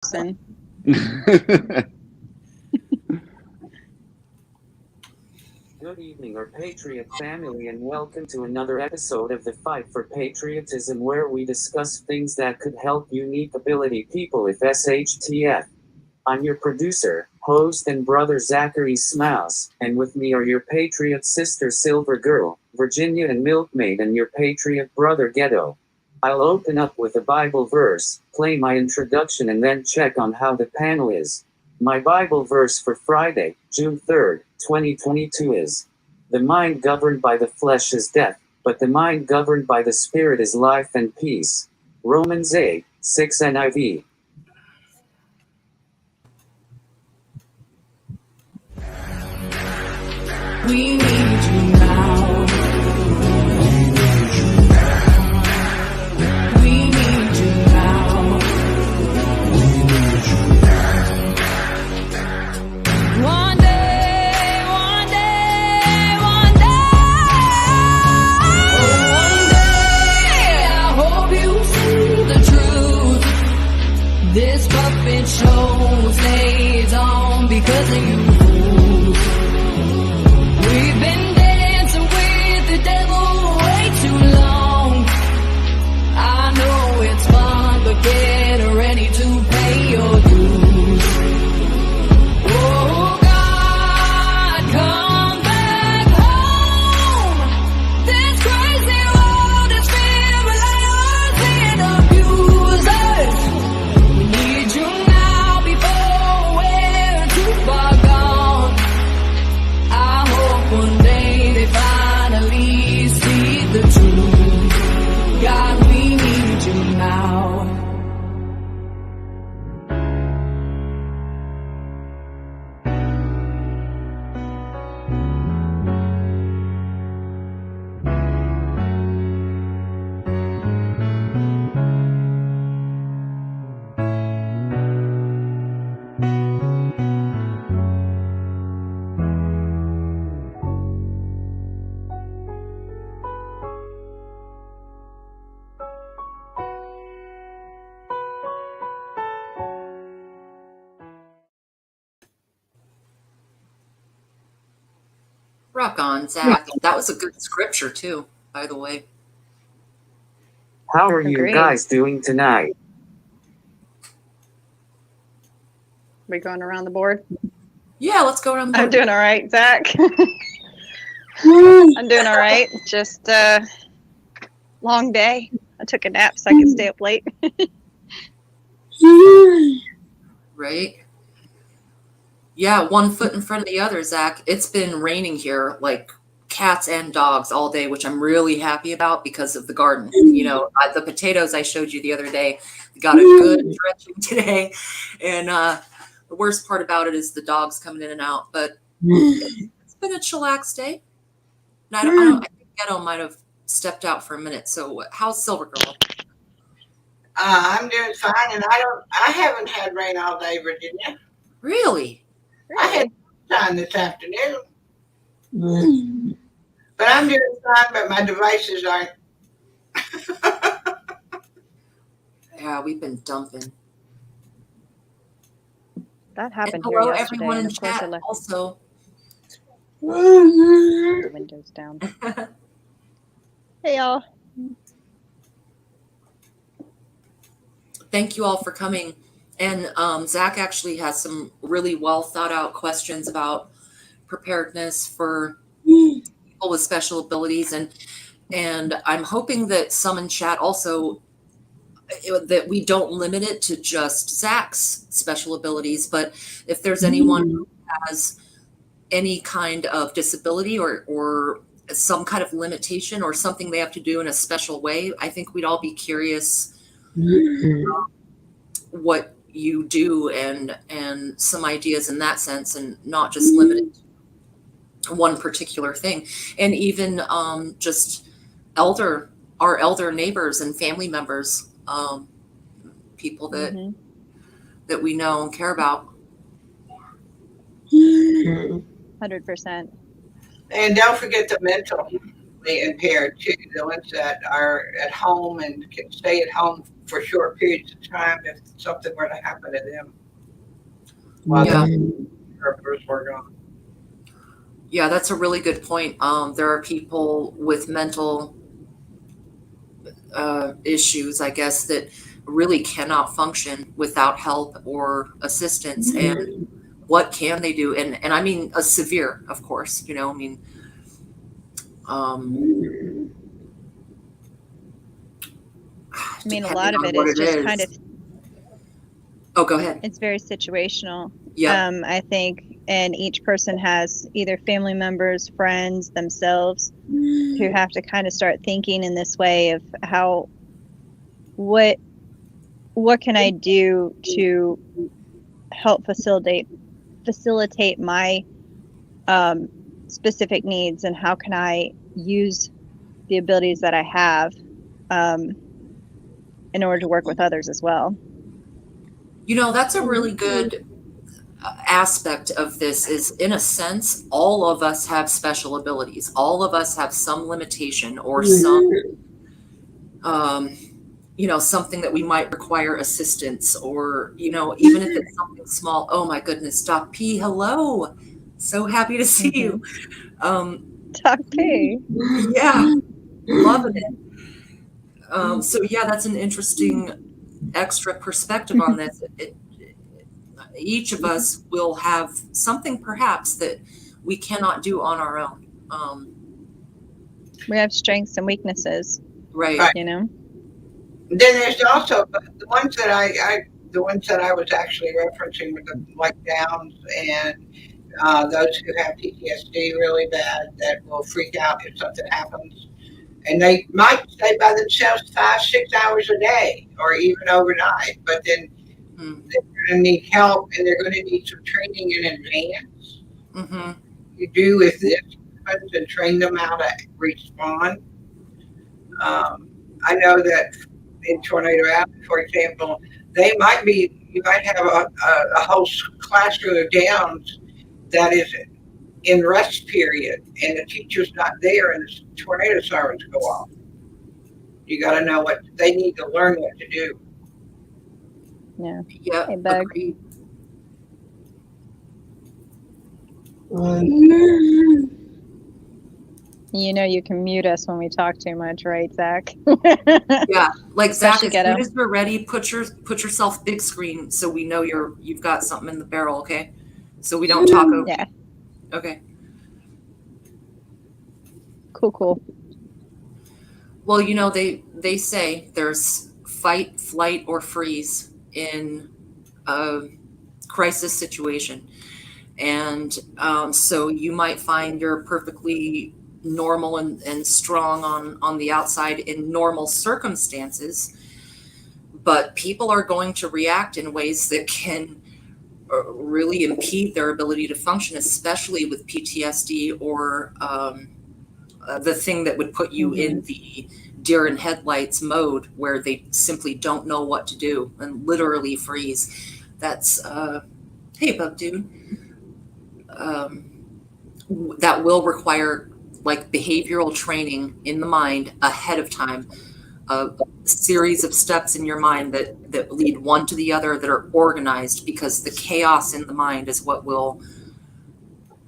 person. Good evening, our Patriot family, and welcome to another episode of the Fight for Patriotism, where we discuss things that could help unique ability people if SHTF. I'm your producer, host, and brother Zachary Smouse, and with me are your Patriot sister Silver Girl, Virginia, and Milkmaid, and your Patriot brother Ghetto. I'll open up with a Bible verse, play my introduction, and then check on how the panel is. My Bible verse for Friday, June 3rd, 2022 is, "The mind governed by the flesh is death, but the mind governed by the Spirit is life and peace." Romans 8:6 NIV. We need you now. We need you now. One day, one day, one day, I hope you see the truth. This puppet show stays on because of you. We've been dancing with the devil way too long. I know it's fun, but get ready to pay your dues. Oh God, come back home. This crazy world is filled with liars and abusers. We need you now before we're too far gone. I hope one day they finally see the truth. God, we need you now. Rock on, Zach. That was a good scripture, too, by the way. How are you Agreed. guys doing tonight? We going around the board? Yeah, let's go around the I'm board. doing all right, Zach. I'm doing all right. Just long day. I took a nap so I could stay up late. Right? Yeah, one foot in front of the other, Zach. It's been raining here like cats and dogs all day, which I'm really happy about because of the garden. You know, the potatoes I showed you the other day got a good drenching today. And the worst part about it is the dogs coming in and out. But it's been a chillax day. And I think Ghetto might have stepped out for a minute. So how's Silver Girl? I'm doing fine, and I haven't had rain all day, Virginia. Really? I had time this afternoon. But I'm doing fine, but my devices aren't. Yeah, we've been dumping. That happened And here hello, yesterday. everyone in and of course I chat left also. the windows down. Hey, y'all. Thank you all for coming. And Zach actually has some really well thought out questions about preparedness for people with special abilities. And I'm hoping that some in chat also, that we don't limit it to just Zach's special abilities, but if there's anyone who has any kind of disability or some kind of limitation or something they have to do in a special way, I think we'd all be curious what you do and some ideas in that sense, and not just limited to one particular thing. And even just our elder neighbors and family members, people that that we know and care about. 100%. And don't forget the mental. mentally impaired too, the ones that are at home and can stay at home for short periods of time if something were to happen to them while Yeah. the workers were gone. Yeah, that's a really good point. There are people with mental issues, I guess, that really cannot function without help or assistance. And what can they do? And I mean, a severe, of course, you know, I mean, I mean, a lot of it is just kind of, Oh, go ahead. it's very situational. Yeah. I think, and each person has either family members, friends, themselves, who have to kind of start thinking in this way of how, what can I do to help facilitate my specific needs, and how can I use the abilities that I have in order to work with others as well. You know, that's a really good aspect of this is, in a sense, all of us have special abilities. All of us have some limitation or some, you know, something that we might require assistance, or, you know, even if it's something small. Oh my goodness, Doc P, hello. So happy to see you. Doc P. Yeah, loving it. So yeah, that's an interesting extra perspective on this. Each of us will have something perhaps that we cannot do on our own. We have strengths and weaknesses, Right. you know. Then there's also the ones that I was actually referencing with the like Downs and those who have PTSD really bad that will freak out if something happens. And they might stay by themselves 5-6 hours a day or even overnight, but then they're going to need help, and they're going to need some training in advance. You do if this happens, and train them how to respond. I know that in Tornado Alley, for example, you might have a whole classroom of Downs that is in rest period, and the teacher's not there, and the tornado sirens go off. You got to know what they need to learn what to do. Yeah. Yeah. Hey, Bug. Agreed. You know, you can mute us when we talk too much, right, Zach? Yeah, like Zach, Especially as ghetto. soon as you're ready, put yourself big screen so we know you've got something in the barrel, okay? So we don't talk over. Yeah. Okay. Cool. Well, you know, they say there's fight, flight, or freeze in a crisis situation. And so you might find you're perfectly normal and strong on the outside in normal circumstances, but people are going to react in ways that can really impede their ability to function, especially with PTSD or the thing that would put you in the deer in headlights mode, where they simply don't know what to do and literally freeze. That's hey, Bug Dude. That will require like behavioral training in the mind ahead of time, a series of steps in your mind that lead one to the other, that are organized, because the chaos in the mind is what will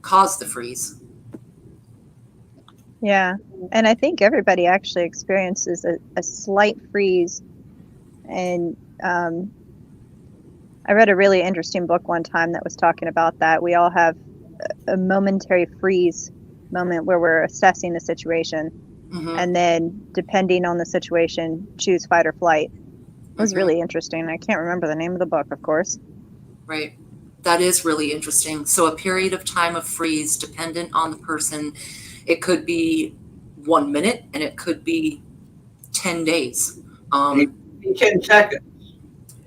cause the freeze. Yeah. And I think everybody actually experiences a slight freeze. And I read a really interesting book one time that was talking about that. We all have a momentary freeze moment where we're assessing the situation, and then depending on the situation, choose fight or flight. It was really interesting. I can't remember the name of the book, of course. Right. That is really interesting. So a period of time of freeze, dependent on the person, it could be 1 minute and it could be 10 days. 10 seconds.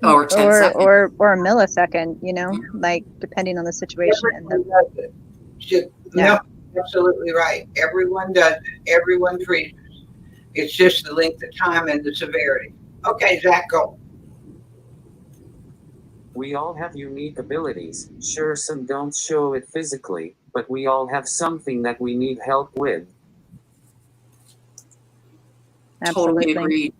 Or 10 seconds. Or a millisecond, you know, like depending on the situation. Everyone does it. No, absolutely right. Everyone does it. Everyone freezes. It's just the length of time and the severity. Okay, Zach, go. We all have unique abilities. Sure, some don't show it physically, but we all have something that we need help with. Totally Absolutely. agreed.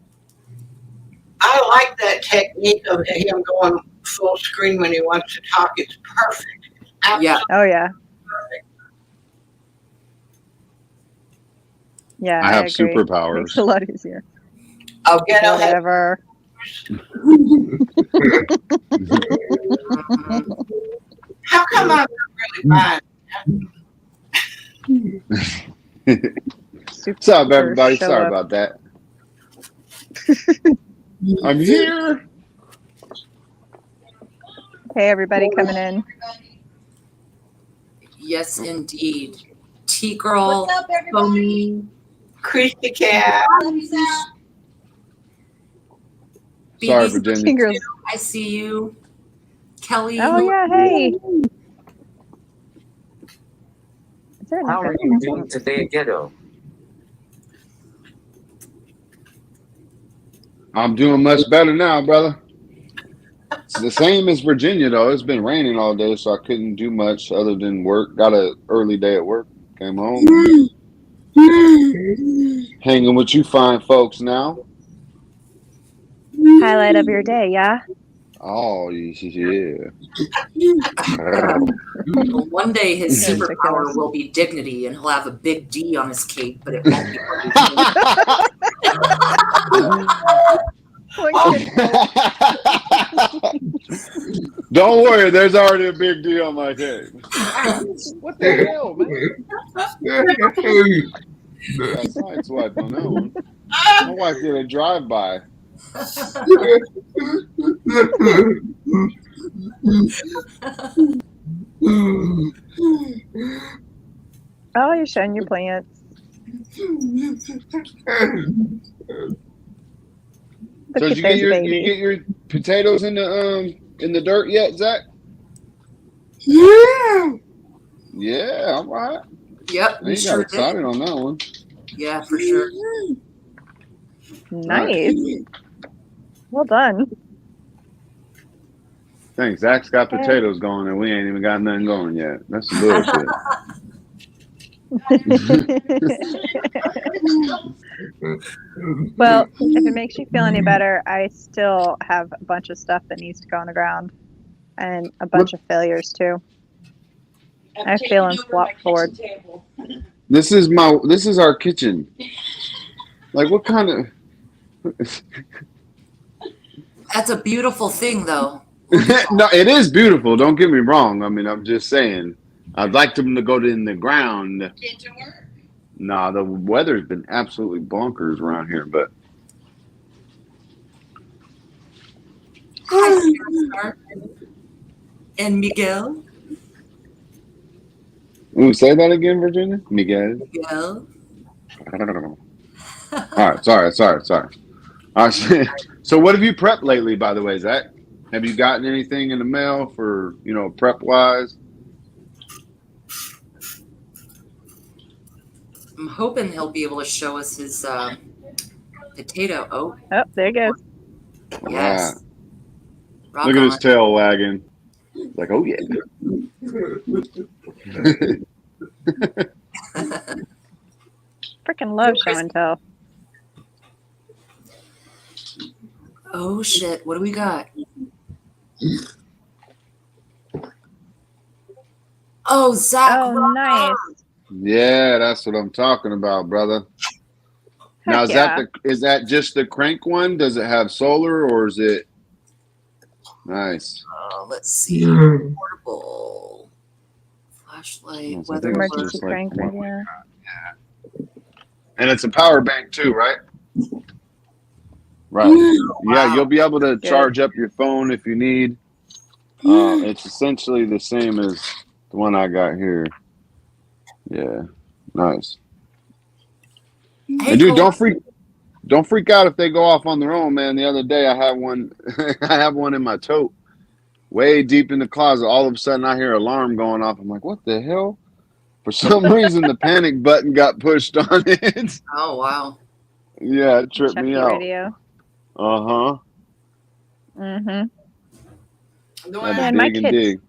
I like that technique of him going full screen when he wants to talk. It's perfect. Yeah. Oh yeah. Perfect. Yeah, I have agree. superpowers. Makes it a lot easier. Oh, you know, Whatever. how come I'm not really buying? What's up, everybody? Show Sorry up. about that. I'm here. Hey, everybody coming in. Yes, indeed. T-Girl, What's up, everybody? Foamy, Christy Cat. Sorry, BB, Virginia. Fingers. I see you. Kelly. Oh yeah, hey. Is there an How are echo? you doing today, ghetto? I'm doing much better now, brother. It's the same as Virginia, though. It's been raining all day, so I couldn't do much other than work. Got an early day at work. Came home. Hanging with you fine folks now. Highlight of your day, yeah? Oh, yeah. One day his That's superpower ridiculous. will be dignity, and he'll have a big D on his cape, but it won't be. Don't worry, there's already a big deal on my cake. What the hell, man? That's nice wife on that one. My wife did a drive-by. Oh, you're showing your plants. Look So at did you get those your babies. potatoes in the dirt yet, Zach? Yeah, all right. Yep, we You sure got excited did. on that one. Yeah, for sure. Nice. Well done. Thanks. Zach's got potatoes going, and we ain't even got nothing going yet. That's some bullshit. Well, if it makes you feel any better, I still have a bunch of stuff that needs to go on the ground and a bunch of failures too. I feel in flop forward. This is our kitchen. Like, what kind of? That's a beautiful thing, though. No, it is beautiful. Don't get me wrong. I mean, I'm just saying. I'd like them to go in the ground. Nah, the weather's been absolutely bonkers around here, but. Hi, Star. And Miguel. Ooh, say that again, Virginia? Miguel. Miguel. All right, sorry. All right, so what have you prepped lately, by the way, Zach? Have you gotten anything in the mail for, prep wise? I'm hoping he'll be able to show us his potato. Oh, Oh, there it goes. yes. Rock Look at on. his tail wagging. Like, oh yeah. Freaking love show and tell. Oh shit! What do we got? Oh, Zach. Oh, nice. Yeah, that's what I'm talking about, brother. Now, Heck is that just the crank one? Does it have solar or is it nice? Let's see. Portable flashlight. Yes, I Weather think it's alert. Emergency just like crank one. radio. And it's a power bank too, right? Right. Yeah, you'll be able to charge up your phone if you need. It's essentially the same as the one I got here. Yeah, nice. Hey, And dude, Cole. don't freak out if they go off on their own, man. The other day I had one I have one in my tote, way deep in the closet. All of a sudden I hear an alarm going off. I'm like, what the hell? For some reason the panic button got pushed on it. Oh wow. Yeah, it tripped Check me your out. radio. Uh-huh. Mm-hmm. The one Yeah, I my Dig and kids- dig.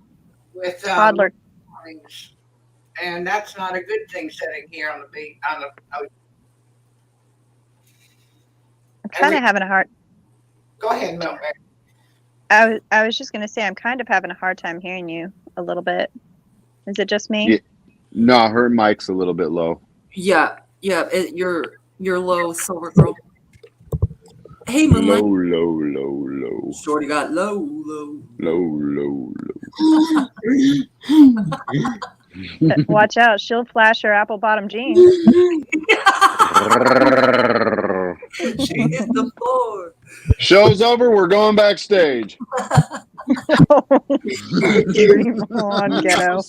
with Toddler. things. And that's not a good thing sitting here on the beach. I'm kind of having a hard. Go ahead, Milton. I was just gonna say I'm kind of having a hard time hearing you a little bit. Is it just me? Yeah. No, her mic's a little bit low. Yeah. You're low, Silver Girl. Hey, Moonlight. Low. Shorty got low. Low. Watch out, she'll flash her apple bottom jeans. She hit the floor. Show's over. We're going backstage. Dream on, ghetto.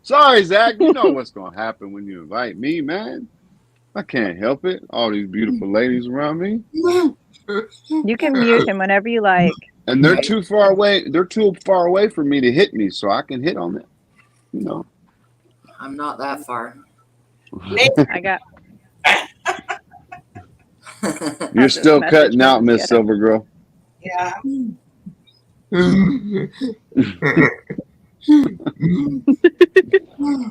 Sorry, Zach. You know what's going to happen when you invite me, man. I can't help it. All these beautiful ladies around me. You can mute him whenever you like. And they're too far away. They're too far away for me to hit me, so I can hit on them. You know. I'm not that far. I got. You're still cutting out, Miss Silver Girl. Yeah.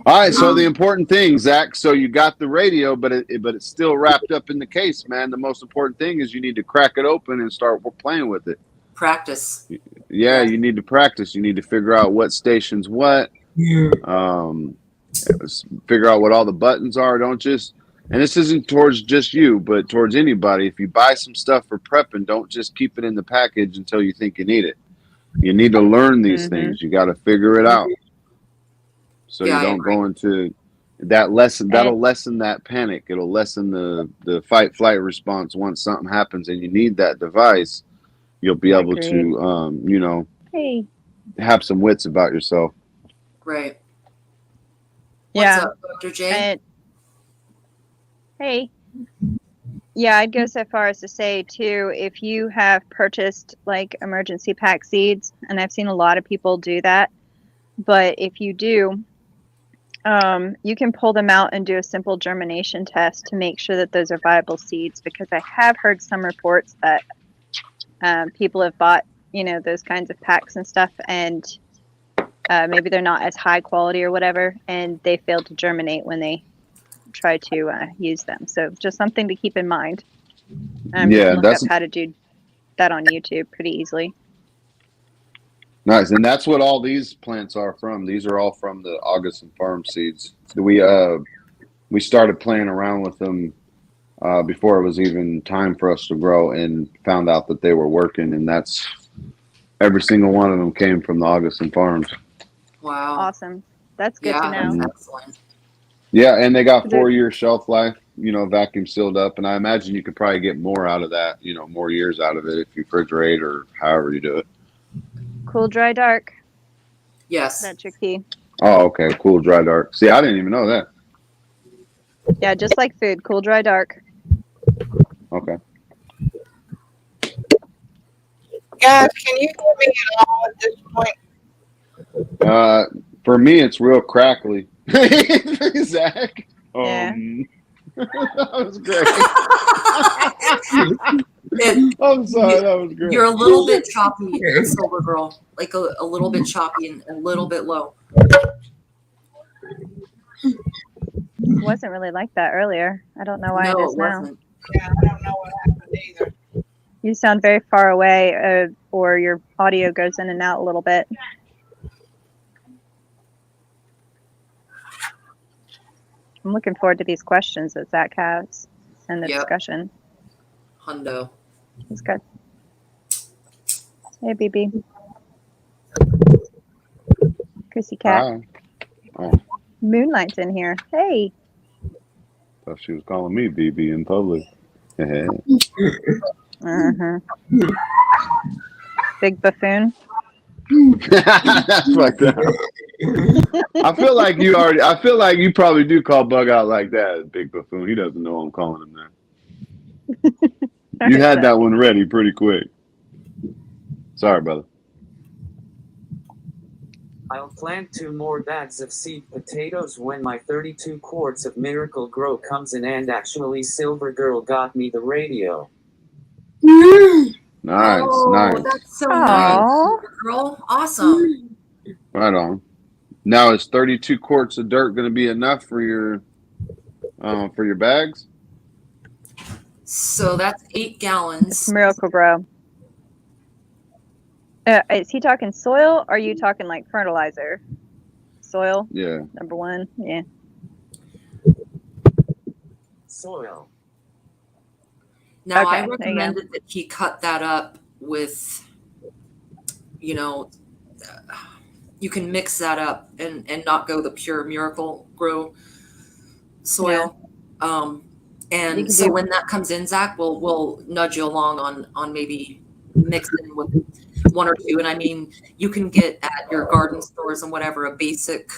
All right, so the important thing, Zach. So you got the radio, but it's still wrapped up in the case, man. The most important thing is you need to crack it open and start playing with it. Practice. Yeah, you need to practice. You need to figure out what station's what. Figure out what all the buttons are. Don't just, and this isn't towards just you, but towards anybody. If you buy some stuff for prepping, don't just keep it in the package until you think you need it. You need to learn these things. You got to figure it out. So you don't go into that lesson. That'll lessen that panic. It'll lessen the fight flight response. Once something happens and you need that device, you'll be able to, have some wits about yourself. Right. Yeah. What's up, Dr. J? Hey. Yeah, I'd go so far as to say, too, if you have purchased like emergency pack seeds, and I've seen a lot of people do that, but if you do, you can pull them out and do a simple germination test to make sure that those are viable seeds, because I have heard some reports that people have bought, those kinds of packs and stuff, and maybe they're not as high quality or whatever, and they failed to germinate when they try to use them. So just something to keep in mind. You can look up how to do that on YouTube pretty easily. Nice. And that's what all these plants are from. These are all from the August and Farm seeds. We started playing around with them before it was even time for us to grow, and found out that they were working, and that's every single one of them came from the August and Farms. Wow. Awesome. That's good to know. That's excellent. Yeah, and they got 4-year shelf life, vacuum sealed up, and I imagine you could probably get more out of that, more years out of it if you refrigerate or however you do it. Cool, dry, dark. Yes. That's your key. Oh, okay. Cool, dry, dark. See, I didn't even know that. Yeah, just like food. Cool, dry, dark. Okay. Guys, can you hear me at all at this point? For me, it's real crackly. Zach. Yeah. That was great. I'm sorry, that was great. You're a little bit choppy, Silver Girl. Like a little bit choppy and a little bit low. It wasn't really like that earlier. I don't know why it is now. Wasn't. Yeah, I don't know what happened either. You sound very far away, or your audio goes in and out a little bit. I'm looking forward to these questions that Zach has and the discussion. Hundo. He's good. Hey, BB. Chrissy Cat. Oh. Moonlight's in here. Hey. Thought she was calling me BB in public. Big buffoon. That's like that. I feel like you probably do call Bug out like that, Big Buffoon. He doesn't know I'm calling him that. You had that one ready pretty quick. Sorry, brother. I'll plant 2 more bags of seed potatoes when my 32 quarts of Miracle Grow comes in, and actually Silver Girl got me the radio. Nice. That's so nice, girl. Awesome. Right on. Now, is 32 quarts of dirt going to be enough for your bags? So that's 8 gallons. Miracle-Gro. Is he talking soil, or are you talking like fertilizer? Soil? Yeah. Number one? Yeah. Soil. Now, Okay, I there you go. recommended that he cut that up with, you know, you can mix that up and not go the pure Miracle-Gro soil. And so when that comes in, Zach, we'll nudge you along on maybe mixing with 1 or 2. And I mean, you can get at your garden stores and whatever a basic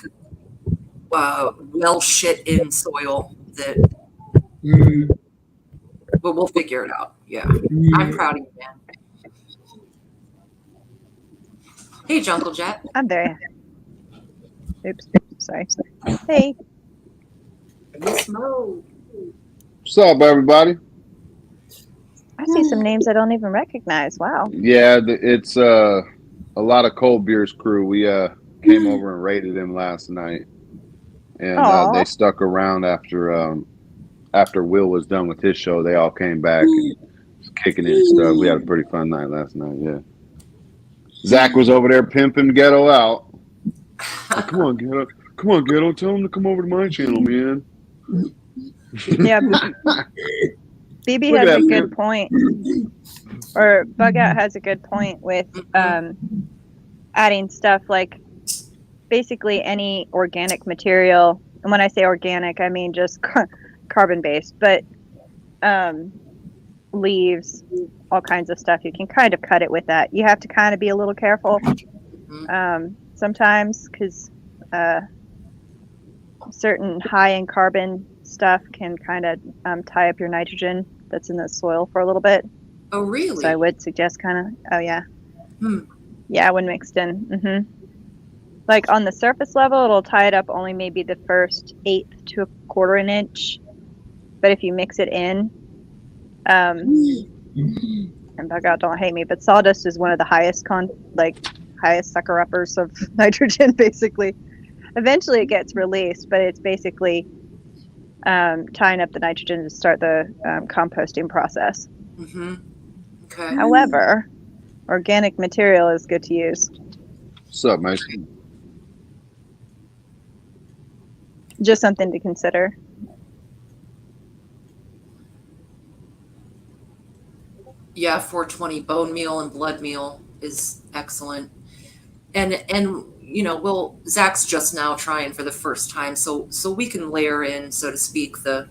well shit in soil that. But we'll figure it out. Yeah, I'm proud of you, man. Hey, Jungle Jet. I'm there. Oops. Sorry. Hey. Miss Mo. What's up, everybody? I see some names I don't even recognize. Wow. Yeah, it's a lot of Cold Beer's crew. We came over and raided him last night, and they stuck around after Will was done with his show. They all came back and was kicking it and stuff. We had a pretty fun night last night. Yeah. Zach was over there pimping Ghetto out. Like, come on, Ghetto. Tell him to come over to my channel, man. Yeah. BB has a good point, or Bug Out has a good point with adding stuff like basically any organic material. And when I say organic, I mean just carbon based, but leaves, all kinds of stuff. You can kind of cut it with that. You have to kind of be a little careful sometimes, because certain high in carbon stuff can kind of tie up your nitrogen that's in the soil for a little bit. Oh, really? So I would suggest yeah, when mixed in. Like on the surface level, it'll tie it up only maybe the first 1/8 to 1/4 inch. But if you mix it in, and Bug Out, don't hate me, but sawdust is one of the highest sucker uppers of nitrogen, basically. Eventually it gets released, but it's basically tying up the nitrogen to start the composting process. Okay. However, organic material is good to use. What's up, Mason? Just something to consider. Yeah, 420 bone meal and blood meal is excellent. And you know, Zach's just now trying for the first time, so we can layer in, so to speak, the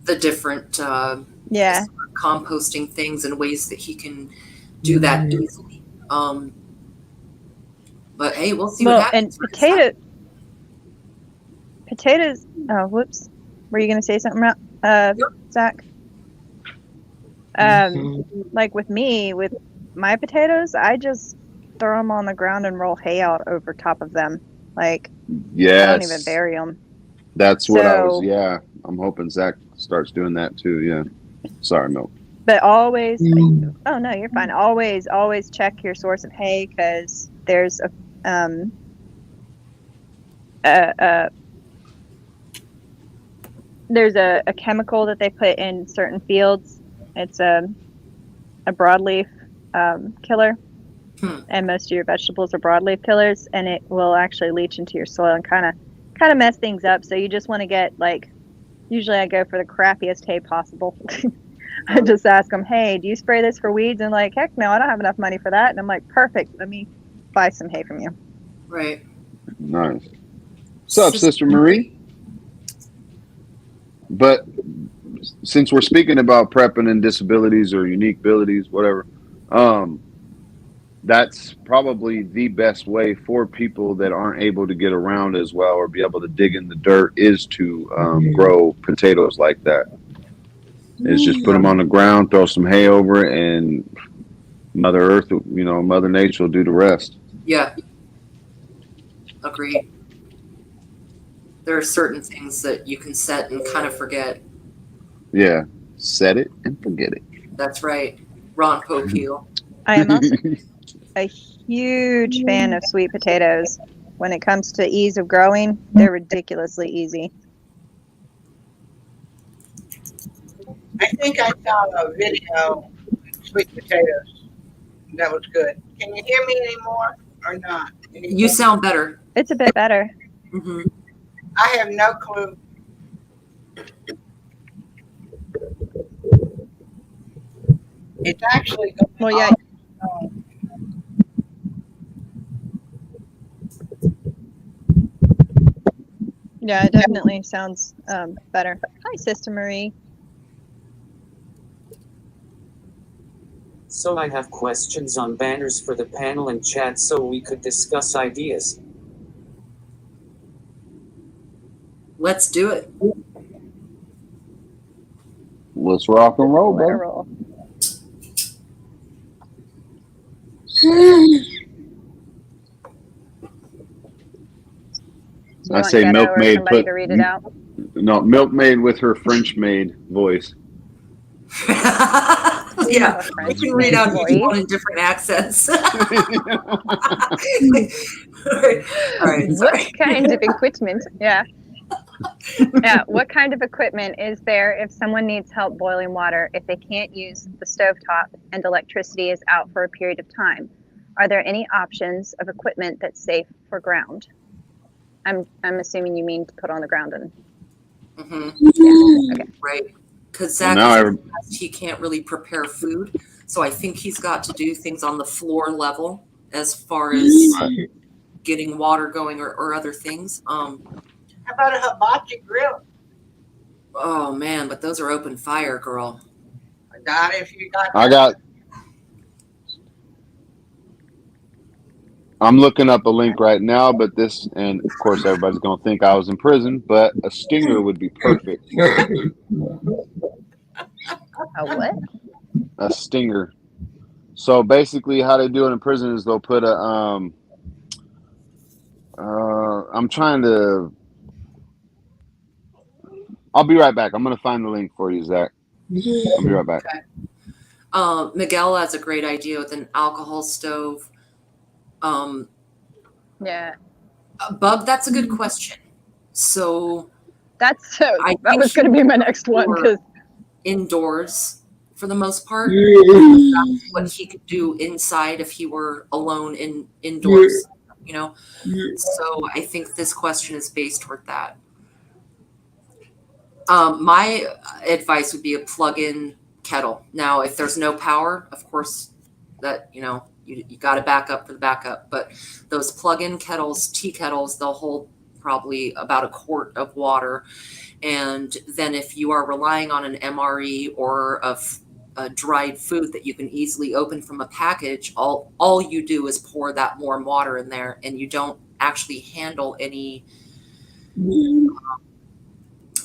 different composting things and ways that he can do that easily. But hey, we'll see what happens. And potatoes. Oh, whoops. Were you going to say something, Zach? Like with my potatoes, I just throw them on the ground and roll hay out over top of them. Like, I don't even bury them. That's what I'm hoping Zach starts doing that too. Yeah. Sorry, Milk. But always, oh no, you're fine. Always check your source of hay, because there's a chemical that they put in certain fields. It's a broadleaf killer, and most of your vegetables are broadleaf killers, and it will actually leach into your soil and kind of mess things up. So you just want to get, like, usually I go for the crappiest hay possible. I just ask them, hey, do you spray this for weeds? And like, heck no, I don't have enough money for that. And I'm like, perfect, let me buy some hay from you. Right. Nice. What's up, Sister Marie? But since we're speaking about prepping and disabilities or unique abilities, whatever, that's probably the best way for people that aren't able to get around as well or be able to dig in the dirt is to grow potatoes like that. Is just put them on the ground, throw some hay over it, and Mother Earth, Mother Nature will do the rest. Yeah. Agreed. There are certain things that you can set and kind of forget. Yeah. Set it and forget it. That's right. Ron Popeil. I am also a huge fan of sweet potatoes. When it comes to ease of growing, they're ridiculously easy. I think I saw a video of sweet potatoes. That was good. Can you hear me anymore or not? You sound better. It's a bit better. Hmm. I have no clue. It's actually going Well, yeah. on. Yeah, it definitely sounds better. Hi, Sister Marie. So I have questions on banners for the panel and chat so we could discuss ideas. Let's do it. Let's rock and roll, bro. Roll. I say milkmaid. Somebody to read it out. No, milkmaid with her French maid voice. Yeah, French we can read out voice. each one in different accents. All right, sorry. What kind of equipment? Yeah. Yeah. What kind of equipment is there if someone needs help boiling water if they can't use the stovetop and electricity is out for a period of time? Are there any options of equipment that's safe for ground? I'm assuming you mean to put on the ground and. Mm-hmm. Yeah. Okay. Right. Because Well, Zach now he can't really prepare food, so I think he's got to do things on the floor level as far as getting water going or other things. How about a hibachi grill? Oh man, but those are open fire, girl. Not if you got. I'm looking up a link right now, but this, and of course everybody's gonna think I was in prison, but a stinger would be perfect. A what? A stinger. So basically, how they do it in prison is they'll put a I'm trying to. I'll be right back. I'm gonna find the link for you, Zach. I'll be right back. Okay. Miguel has a great idea with an alcohol stove. Yeah. Bug, that's a good question. So That I was going to be my next one because indoors for the most part. That's what he could do inside if he were alone indoors, you know. So I think this question is based toward that. My advice would be a plug-in kettle. Now, if there's no power, of course, that you got to back up for the backup. But those plug-in kettles, tea kettles, they'll hold probably about a quart of water. And then if you are relying on an MRE or a dried food that you can easily open from a package, all you do is pour that warm water in there, and you don't actually handle any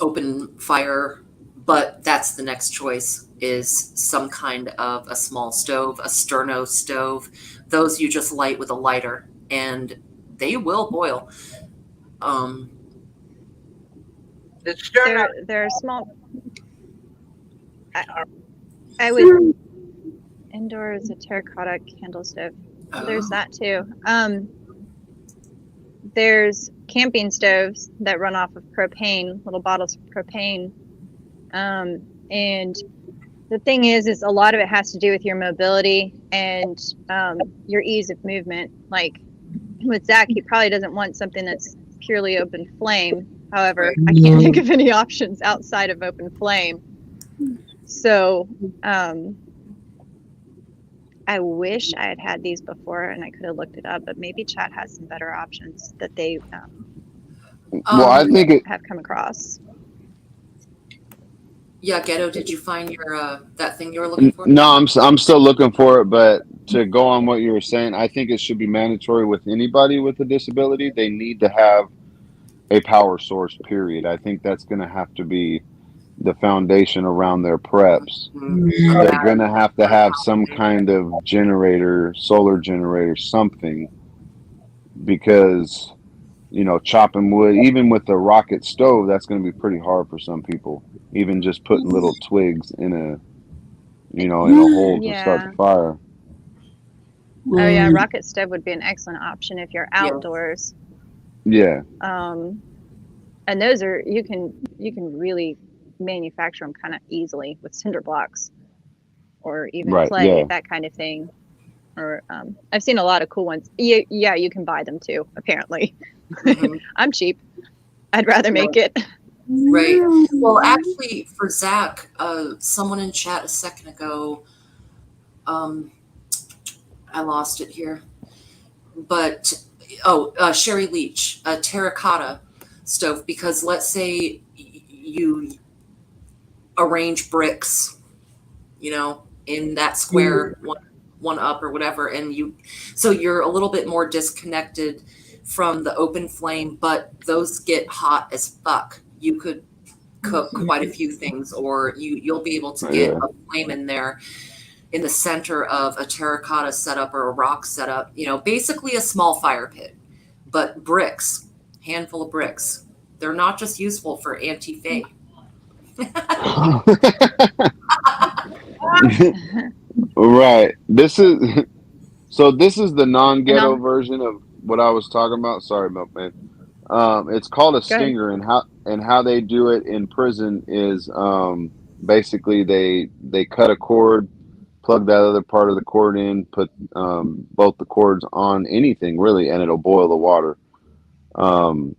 open fire. But that's the next choice, is some kind of a small stove, a sterno stove. Those you just light with a lighter, and they will boil. The sterno. they're small. I would indoors a terracotta candle stove. There's that too. There's camping stoves that run off of propane, little bottles of propane. And the thing is a lot of it has to do with your mobility and your ease of movement. Like with Zach, he probably doesn't want something that's purely open flame. However, I can't think of any options outside of open flame. So I wish I had these before and I could have looked it up, but maybe chat has some better options that they Well, I think have come across. Yeah, Ghetto, did you find your that thing you were looking for? No, I'm still looking for it, but to go on what you were saying, I think it should be mandatory with anybody with a disability. They need to have a power source, period. I think that's going to have to be the foundation around their preps. They're going to have some kind of generator, solar generator, something, because chopping wood, even with a rocket stove, that's going to be pretty hard for some people. Even just putting little twigs in a hole to start the fire. Oh yeah, rocket stove would be an excellent option if you're outdoors. Yeah. And those are you can really manufacture them kind of easily with cinder blocks or even Right, clay, yeah. that kind of thing. Or I've seen a lot of cool ones. Yeah, you can buy them too, apparently. Mhm. I'm cheap. I'd rather make it. Right. Well, actually, for Zach, someone in chat a second ago, I lost it here. But, Sherry Leach, a terracotta stove, because let's say you arrange bricks, you know, in that square, one up or whatever, and so you're a little bit more disconnected from the open flame, but those get hot as fuck. You could cook quite a few things, or you'll be able to get a flame in there in the center of a terracotta setup or a rock setup, you know, basically a small fire pit, but bricks, handful of bricks. They're not just useful for anti-fake. Right. This is the non-ghetto version of what I was talking about. Sorry, Milkman. It's called a stinger, and how they do it in prison is basically they cut a cord, plug that other part of the cord in, put both the cords on anything really, and it'll boil the water on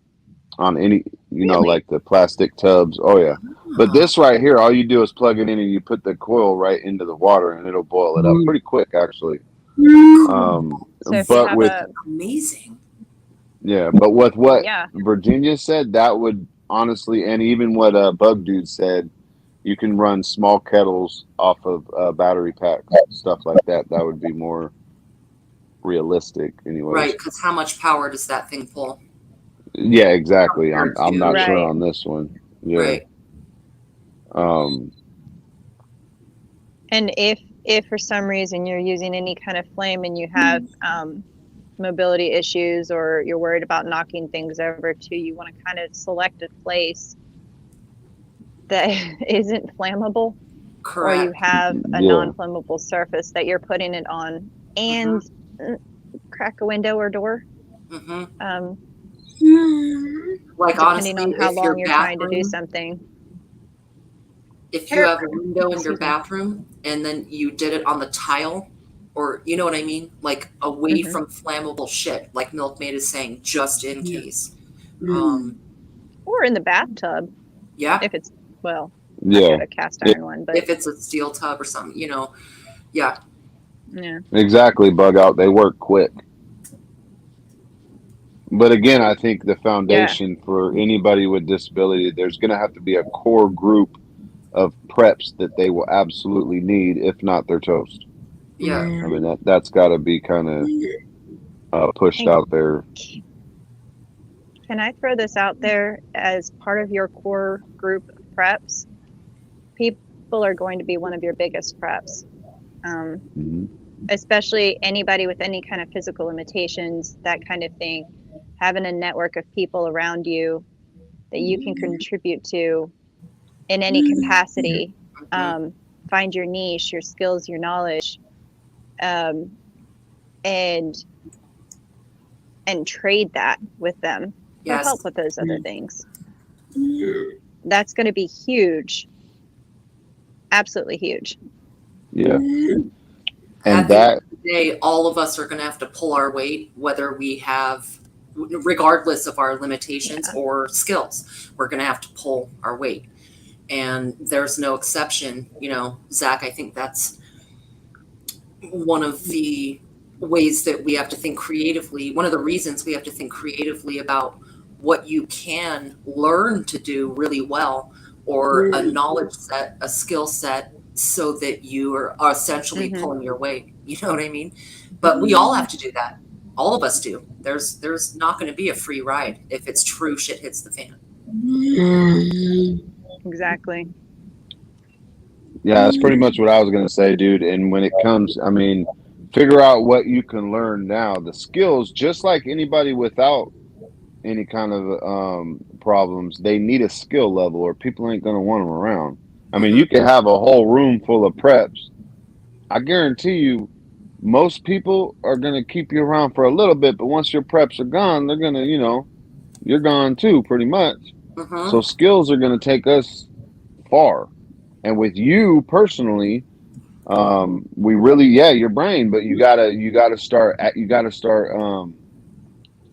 any, like the plastic tubs. Oh yeah. But this right here, all you do is plug it in and you put the coil right into the water and it'll boil it up pretty quick, actually. So amazing. Yeah, but with what Virginia said, that would honestly, and even what Bug Dude said, you can run small kettles off of battery packs, stuff like that. That would be more realistic, anyway. Right, because how much power does that thing pull? Yeah, exactly. I'm not sure on this one. Yeah. Right. And if for some reason you're using any kind of flame and you have mobility issues, or you're worried about knocking things over too, you want to kind of select a place that isn't flammable. Correct. Or you have a non-flammable surface that you're putting it on, and crack a window or door. Like, depending honestly, on how long you're trying to do bathroom, something. if you have a window in your bathroom and then you did it on the tile, or you know what I mean, like away from flammable shit, like Milkmaid is saying, just in case. Or in the bathtub. Yeah. If it's, well, yeah, a cast iron one, but if it's a steel tub or something, yeah. Exactly, Bug Out. They work quick. But again, I think the foundation for anybody with disability, there's going to have to be a core group of preps that they will absolutely need. If not, they're toast. Yeah. I mean, that's got to be kind of pushed out there. Can I throw this out there as part of your core group of preps? People are going to be one of your biggest preps. Especially anybody with any kind of physical limitations, that kind of thing. Having a network of people around you that you can contribute to in any capacity, find your niche, your skills, your knowledge, and trade that with them for help with those other things. That's going to be huge. Absolutely huge. Yeah. And that day, all of us are going to have to pull our weight, whether we have, regardless of our limitations or skills, we're going to have to pull our weight. And there's no exception. Zach, I think that's one of the ways that we have to think creatively. One of the reasons we have to think creatively about what you can learn to do really well, or a knowledge set, a skill set, so that you are essentially pulling your weight. You know what I mean? But we all have to do that. All of us do. There's not going to be a free ride if it's true shit hits the fan. Exactly. Yeah, that's pretty much what I was going to say, dude. And when it comes, I mean, figure out what you can learn now. The skills, just like anybody without any kind of problems, they need a skill level or people ain't going to want them around. I mean, you can have a whole room full of preps. I guarantee you, most people are going to keep you around for a little bit, but once your preps are gone, they're going to, you're gone too, pretty much. So skills are going to take us far. And with you personally, we really, your brain, but you gotta start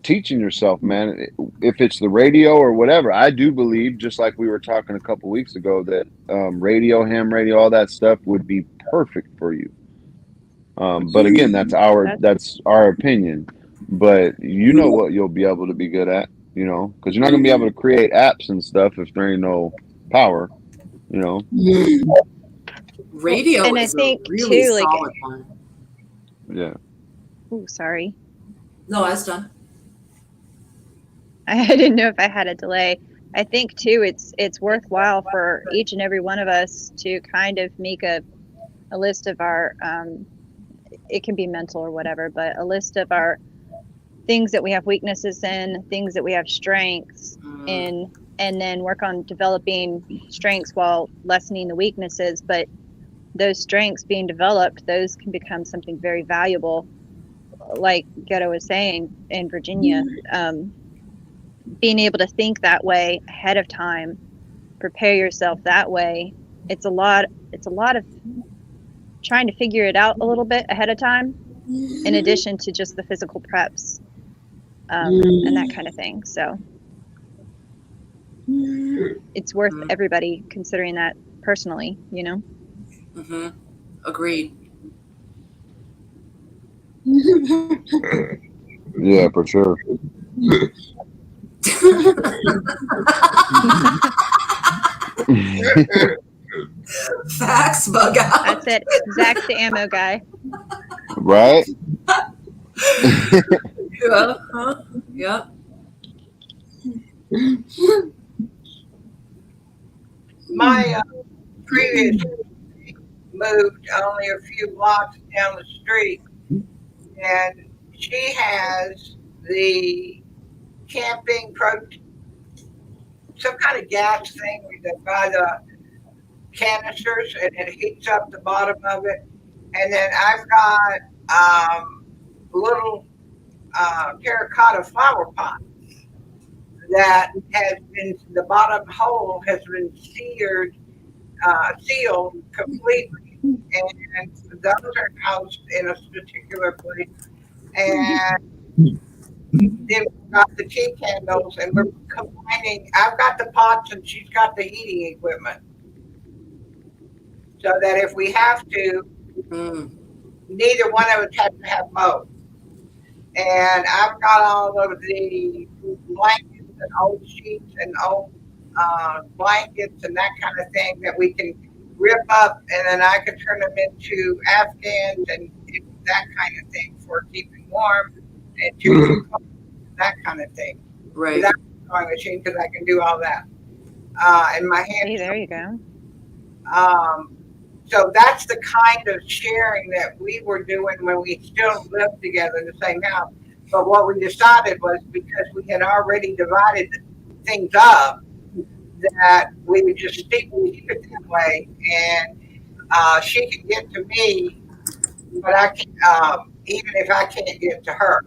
teaching yourself, man. If it's the radio or whatever, I do believe, just like we were talking a couple weeks ago, that radio, ham radio, all that stuff would be perfect for you. But again, that's our opinion. But you know what you'll be able to be good at, you know, because you're not gonna be able to create apps and stuff if there ain't no power, you know. Radio and is I think a really too, like, solid one. Yeah. oh, sorry. No, I was done. I didn't know if I had a delay. I think too, it's worthwhile for each and every one of us to kind of make a list of our, it can be mental or whatever, but a list of our things that we have weaknesses in, things that we have strengths in, and then work on developing strengths while lessening the weaknesses. But those strengths being developed, those can become something very valuable. Like г р'O was saying in Virginia, being able to think that way ahead of time, prepare yourself that way. It's a lot of trying to figure it out a little bit ahead of time, in addition to just the physical preps, and that kind of thing. So it's worth everybody considering that personally, you know. Agreed. Yeah, for sure. Facts, bug out. That's it. Zach's the ammo guy. Right? Yeah. My previous moved only a few blocks down the street, and she has the camping some kind of gas thing that by the canisters, and it heats up the bottom of it. And then I've got little terracotta flower pot that has been, the bottom hole has been sealed completely, and those are housed in a particular place. And then we've got the tea candles, and we're combining. I've got the pots, and she's got the heating equipment, so that if we have to, neither one of us has to have both. And I've got all of the blankets and old sheets and old blankets and that kind of thing that we can rip up, and then I can turn them into Afghans and that kind of thing for keeping warm, and that kind of thing. Right. Without a sewing machine, because I can do all that. And my hands. Hey, there you go. So that's the kind of sharing that we were doing when we still lived together in the same house. But what we decided was, because we had already divided things up, that we would just keep it that way. And she can get to me, but I can, even if I can't get to her,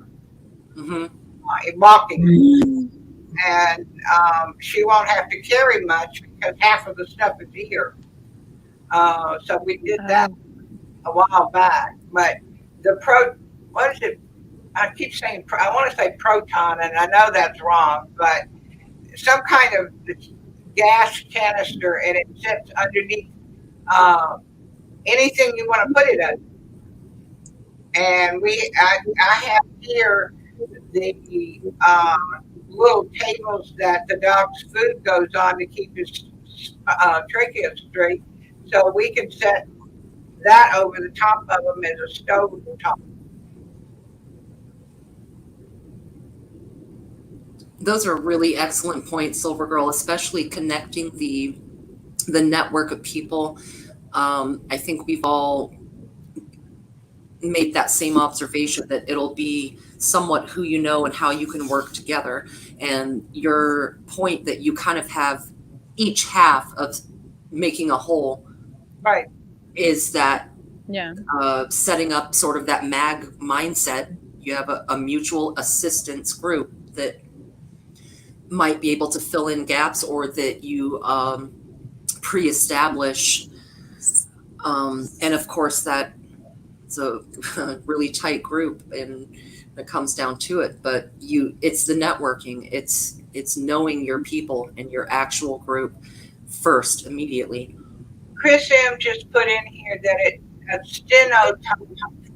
walking. And she won't have to carry much because half of the stuff is here. So we did that a while back. But what is it? I keep saying, I want to say proton, and I know that's wrong, but some kind of gas canister, and it sits underneath anything you want to put it in. And I have here the little tables that the dog's food goes on to keep his trachea straight. So we can set that over the top of them as a stove top. Those are really excellent points, Silver Girl, especially connecting the network of people. I think we've all made that same observation, that it'll be somewhat who you know and how you can work together. And your point that you kind of have each half of making a whole, right, is that setting up sort of that MAG mindset. You have a mutual assistance group that might be able to fill in gaps, or that you pre-establish. And of course it's a really tight group and it comes down to it, but it's the networking. It's knowing your people and your actual group first, immediately. Chris M just put in here that a stenotype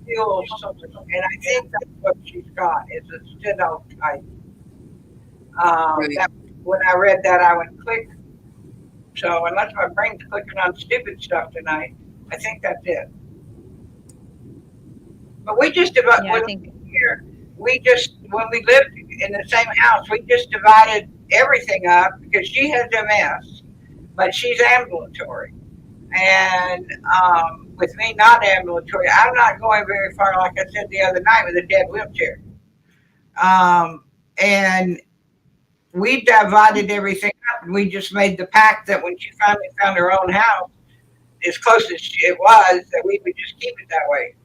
fuel source, and I think that's what she's got is a stenotype. Right. When I read that, I went click. So unless my brain's clicking on stupid stuff tonight, I think that's it. But we just about Yeah, I think here. When we lived in the same house, we just divided everything up because she has MS, but she's ambulatory. And with me not ambulatory, I'm not going very far, like I said the other night, with a dead wheelchair. And we divided everything up, and we just made the pact that when she finally found her own house, as close as it was, that we would just keep it that way.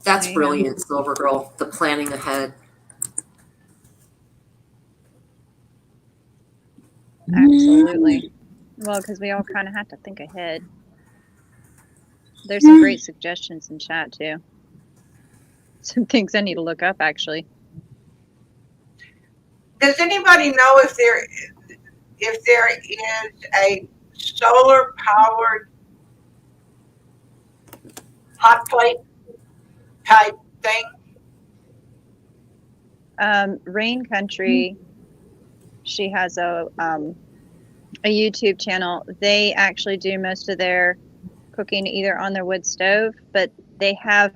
That's brilliant, Silver Girl, the planning ahead. absolutely. Well, because we all kind of have to think ahead. There's some great suggestions in chat too. Some things I need to look up actually. Does anybody know if there is a solar powered hot plate type thing? Rain Country, she has a YouTube channel. They actually do most of their cooking either on their wood stove, but they have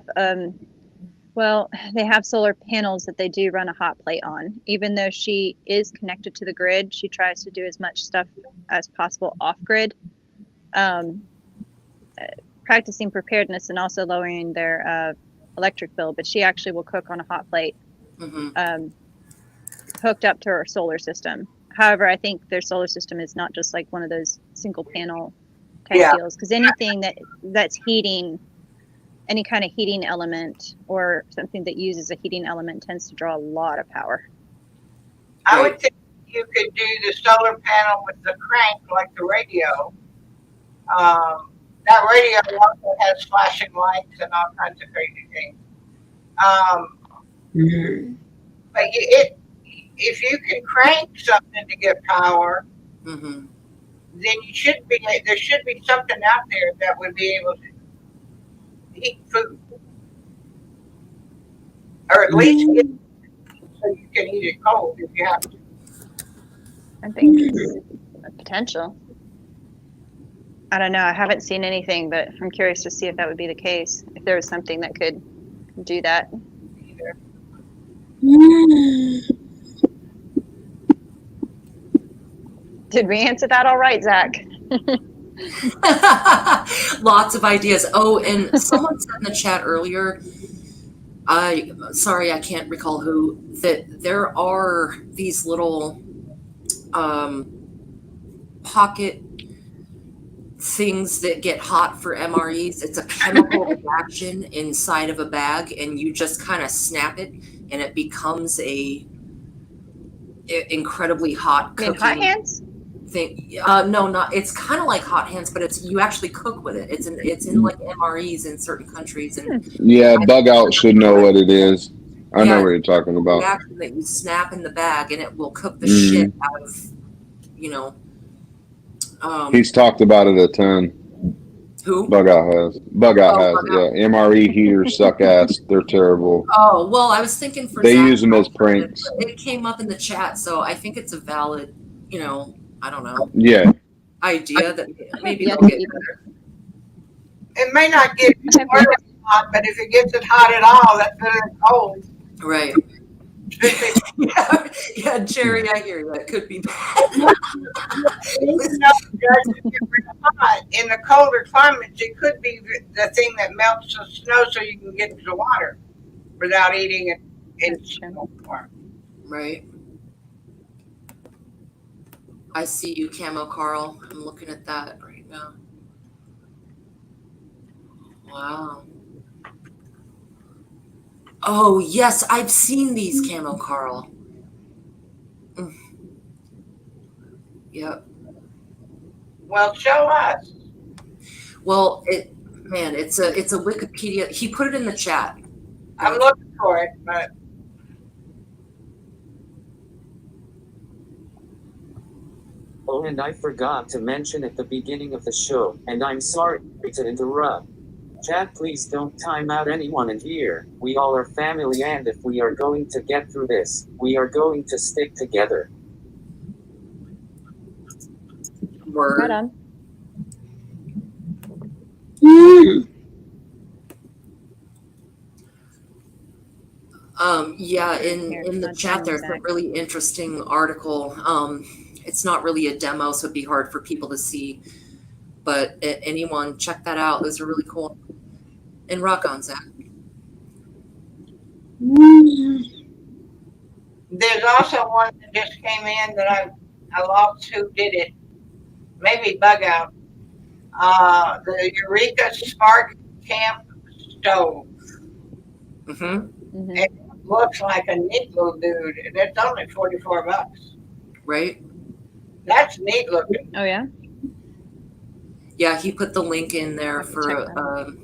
they have solar panels that they do run a hot plate on. Even though she is connected to the grid, she tries to do as much stuff as possible off grid, practicing preparedness and also lowering their electric bill. But she actually will cook on a hot plate, hooked up to her solar system. However, I think their solar system is not just like one of those single panel type deals, because anything that's heating, any kind of heating element or something that uses a heating element tends to draw a lot of power. I would think you could do the solar panel with the crank like the radio. That radio also has flashing lights and all kinds of crazy things. But if you can crank something to get power, then there should be something out there that would be able to heat food, or at least get so you can eat it cold if you have to. I think it's a potential. I don't know. I haven't seen anything, but I'm curious to see if that would be the case. If there was something that could do that. Either. Did we answer that all right, Zach? Lots of ideas. Oh, and someone said in the chat earlier, sorry, I can't recall who, that there are these little pocket things that get hot for MREs. It's a chemical reaction inside of a bag, and you just kind of snap it, and it becomes a incredibly hot cooking hot hands thing. No, not. It's kind of like hot hands, but it's you actually cook with it. It's in like MREs in certain countries, and yeah, Bug Out should know what it is. I know what you're talking about. Reaction that you snap in the bag, and it will cook the shit out of, He's talked about it a ton. Who? Bug Out has. Bug Out has. Yeah, MRE heaters suck ass. They're terrible. Oh well, I was thinking for they Zach, use them as pranks. It came up in the chat, so I think it's a valid, I don't know. Yeah. Idea that maybe they'll get better. It may not get hot, but if it gets it hot at all, that's better than cold. Right. Yeah, Jerry, I hear you. It could be bad. In the colder climates, it could be the thing that melts the snow so you can get to the water without eating it in snow form. Right. I see you, Camo Carl. I'm looking at that right now. Wow. Oh, yes, I've seen these, Camo Carl. Yep. Well, show us. Well, it's a Wikipedia. He put it in the chat. I'm looking for it, but Oh, and I forgot to mention at the beginning of the show, and I'm sorry to interrupt. Chat, please don't time out anyone in here. We all are family, and if we are going to get through this, we are going to stick together. Word. Right on. Yeah, in the chat there's a really interesting article. It's not really a demo, so it'd be hard for people to see. But anyone check that out. Those are really cool. And rock on, Zach. there's also one that just came in that I lost who did it. Maybe Bug Out. The Eureka Spark Camp Stove. Mm-hmm. It looks like a neat little dude, and it's only $44. Right? That's neat looking. Oh yeah. Yeah, he put the link in there for check a that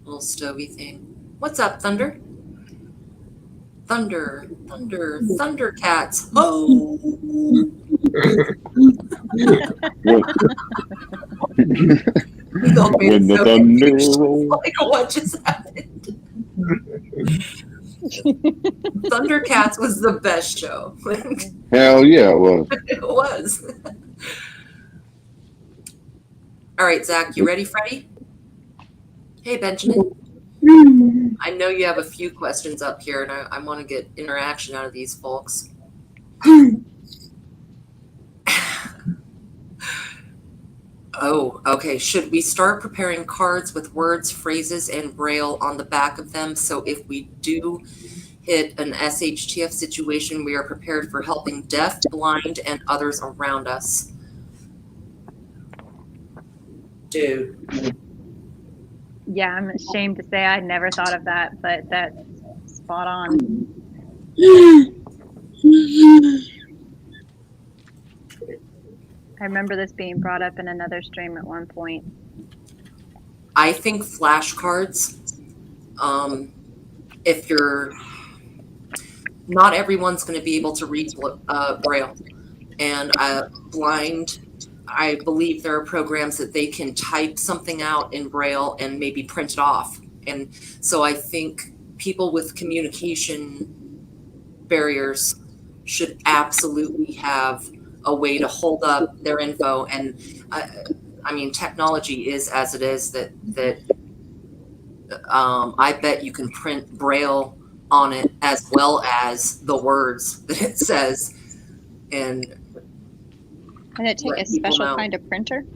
little stovey thing. What's up, Thunder? Thundercats. Oh! When the thunder rolls. Like, what just happened? Thundercats was the best show. Hell yeah, it was. It was. All right, Zach, you ready, Freddie? Hey, Benjamin. I know you have a few questions up here, and I want to get interaction out of these folks. Oh, okay. Should we start preparing cards with words, phrases, and Braille on the back of them, so if we do hit an SHTF situation, we are prepared for helping deaf, blind, and others around us? Dude. Yeah, I'm ashamed to say I never thought of that, but that's spot on. I remember this being brought up in another stream at one point. I think flashcards, if you're, not everyone's going to be able to read Braille, and blind, I believe there are programs that they can type something out in Braille and maybe print it off. And so I think people with communication barriers should absolutely have a way to hold up their info. And I mean, technology is as it is, that I bet you can print Braille on it as well as the words that it says. And Can it take a special kind of printer?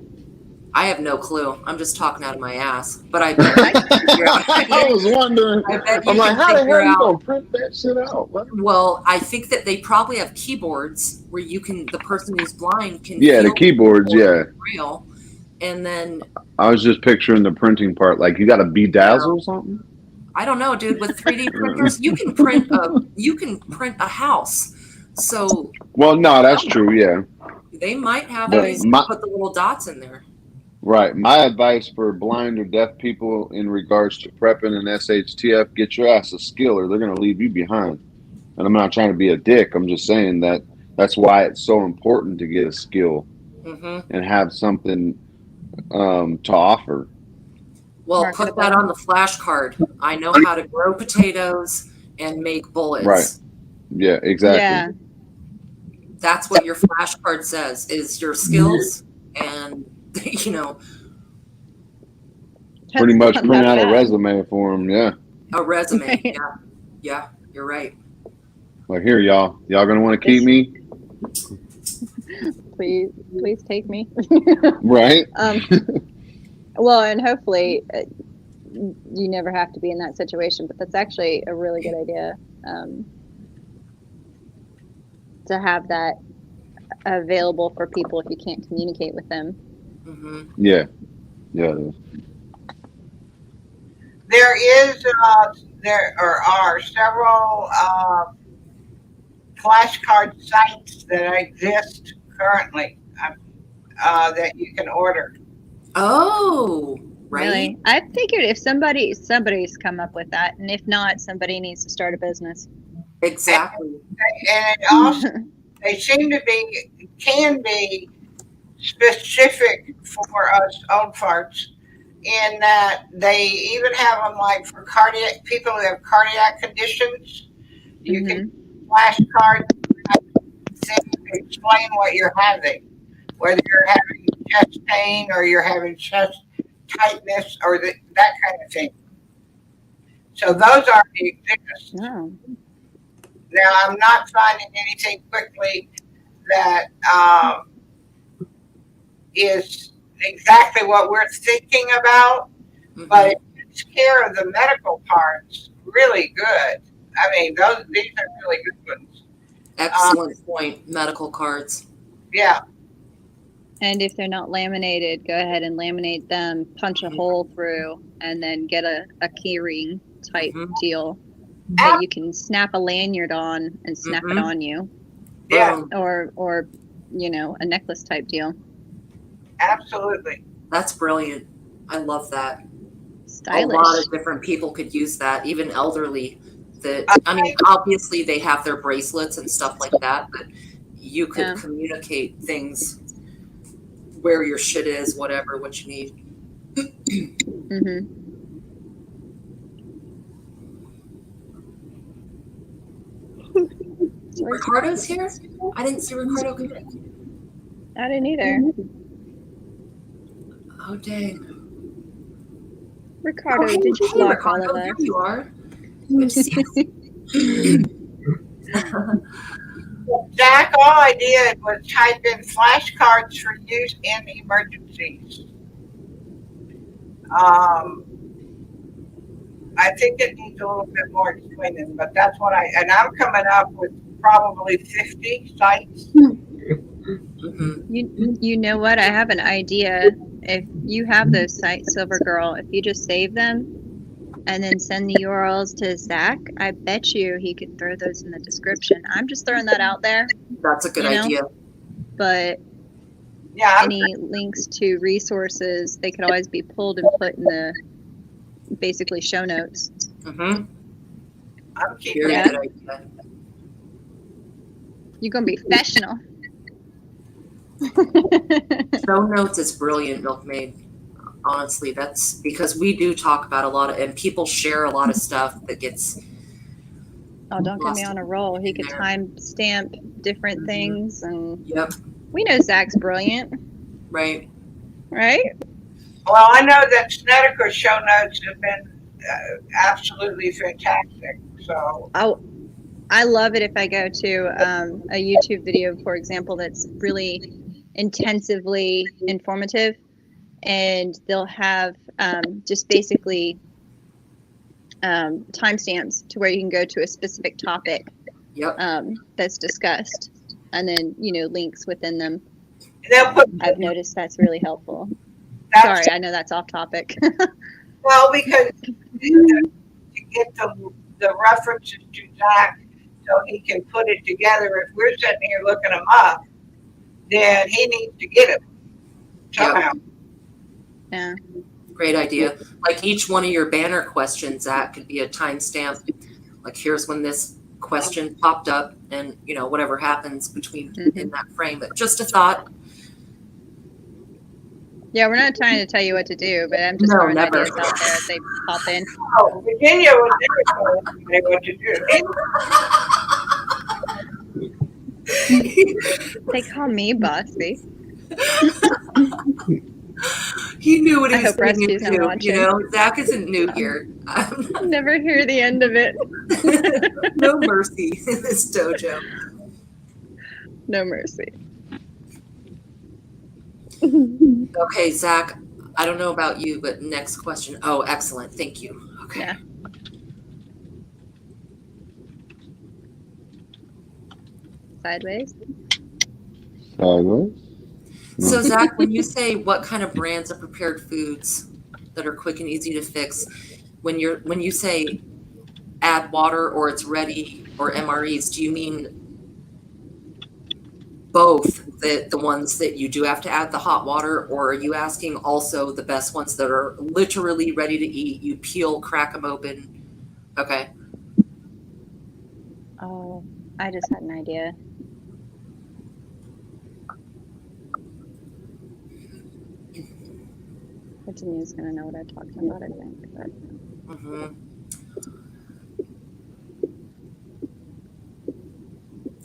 I have no clue. I'm just talking out of my ass. But I bet I can figure out. I was wondering. I'm like, how the hell are you going to print that shit out? Well, I think that they probably have keyboards where you can, the person who's blind can. Yeah, the keyboards, yeah. Braille, and then. I was just picturing the printing part. Like, you got to bedazzle or something? I don't know, dude. With 3D printers, you can print a house. So. Well, no, that's true, yeah. They might have ways to put the little dots in there. Right. My advice for blind or deaf people in regards to prepping and SHTF, get your ass a skill or they're going to leave you behind. And I'm not trying to be a dick. I'm just saying that that's why it's so important to get a skill and have something to offer. Well, put that on the flashcard. I know how to grow potatoes and make bullets. Right. Yeah, exactly. Yeah. That's what your flashcard says, is your skills and, you know. Pretty much print out a resume for them, yeah. A resume, yeah. Yeah, you're right. Like, here, y'all. Y'all going to want to keep me? Please take me. Right. Well, and hopefully you never have to be in that situation, but that's actually a really good idea. To have that available for people if you can't communicate with them. Yeah. Yeah, it is. There are several flashcard sites that exist currently that you can order. Oh, right. Really? I figured if somebody's come up with that, and if not, somebody needs to start a business. Exactly. And it also, they seem to can be specific for us old farts in that they even have them like for people who have cardiac conditions. You can flashcard things to explain what you're having, whether you're having chest pain or you're having chest tightness or that kind of thing. So those already exist. Oh. Now, I'm not finding anything quickly that is exactly what we're thinking about, but it takes care of the medical parts really good. I mean, these are really good ones. Excellent point. Medical cards. Yeah. And if they're not laminated, go ahead and laminate them, punch a hole through, and then get a key ring type deal that you can snap a lanyard on and snap it on you. Yeah. Or a necklace type deal. Absolutely. That's brilliant. I love that. Stylish. A lot of different people could use that, even elderly. I mean, obviously they have their bracelets and stuff like that, but you could communicate things, where your shit is, whatever, what you need. Ricardo's here? I didn't see Ricardo come in. I didn't either. Oh, dang. Ricardo, did you block all of us? There you are. Good to see you. Zach, all I did was type in flashcards for use in emergencies. I think it needs a little bit more explaining, but that's what I'm coming up with probably 50 sites. You know what? I have an idea. If you have those sites, Silver Girl, if you just save them and then send the URLs to Zach, I bet you he could throw those in the description. I'm just throwing that out there. That's a good idea. But yeah, any links to resources, they could always be pulled and put in the basically show notes. I'm keeping Very that. good idea. You're going to be professional. Show notes is brilliant, Milkmaid. Honestly, that's because we do talk about a lot of, and people share a lot of stuff that gets. Oh, don't get me on a roll. He could timestamp different things, and we know Zach's brilliant, right? Right. Well, I know that Snedeker's show notes have been absolutely fantastic. So. I love it if I go to a YouTube video, for example, that's really intensively informative, and they'll have just basically timestamps to where you can go to a specific topic that's discussed, and then links within them. I've noticed that's really helpful. Sorry, I know that's off topic. Well, because to get the references to Zach so he can put it together, if we're sitting here looking them up, then he needs to get it somehow. Yeah. Great idea. Like each one of your banner questions, Zach, could be a timestamp. Like here's when this question popped up, and whatever happens between in that frame. But just a thought. Yeah, we're not trying to tell you what to do, but I'm just throwing ideas out there as they pop in. Oh, Virginia was never telling me what to do. They call me bossy. He knew what he was hope Rusty's not doing. watching. Zach isn't new here. Never hear the end of it. No mercy in this dojo. No mercy. Okay, Zach, I don't know about you, but next question. Oh, excellent. Thank you. Okay. Yeah. Sideways. So, Zach, when you say what kind of brands of prepared foods that are quick and easy to fix, when you say add water or it's ready or MREs, do you mean both the ones that you do have to add the hot water, or are you asking also the best ones that are literally ready to eat? You peel, crack them open. Okay. Oh, I just had an idea. Virginia's gonna know what I'm talking about, I think. But...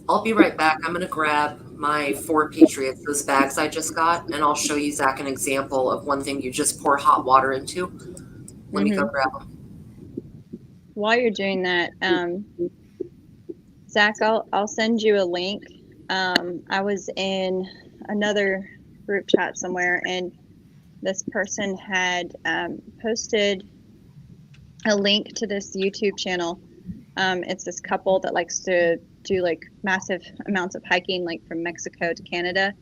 I'll be right back. I'm going to grab my 4 Patriots, those bags I just got, and I'll show you, Zach, an example of one thing you just pour hot water into. Let me go grab them. While you're doing that, Zach, I'll send you a link. I was in another group chat somewhere, and this person had posted a link to this YouTube channel. It's this couple that likes to do like massive amounts of hiking, like from Mexico to Canada,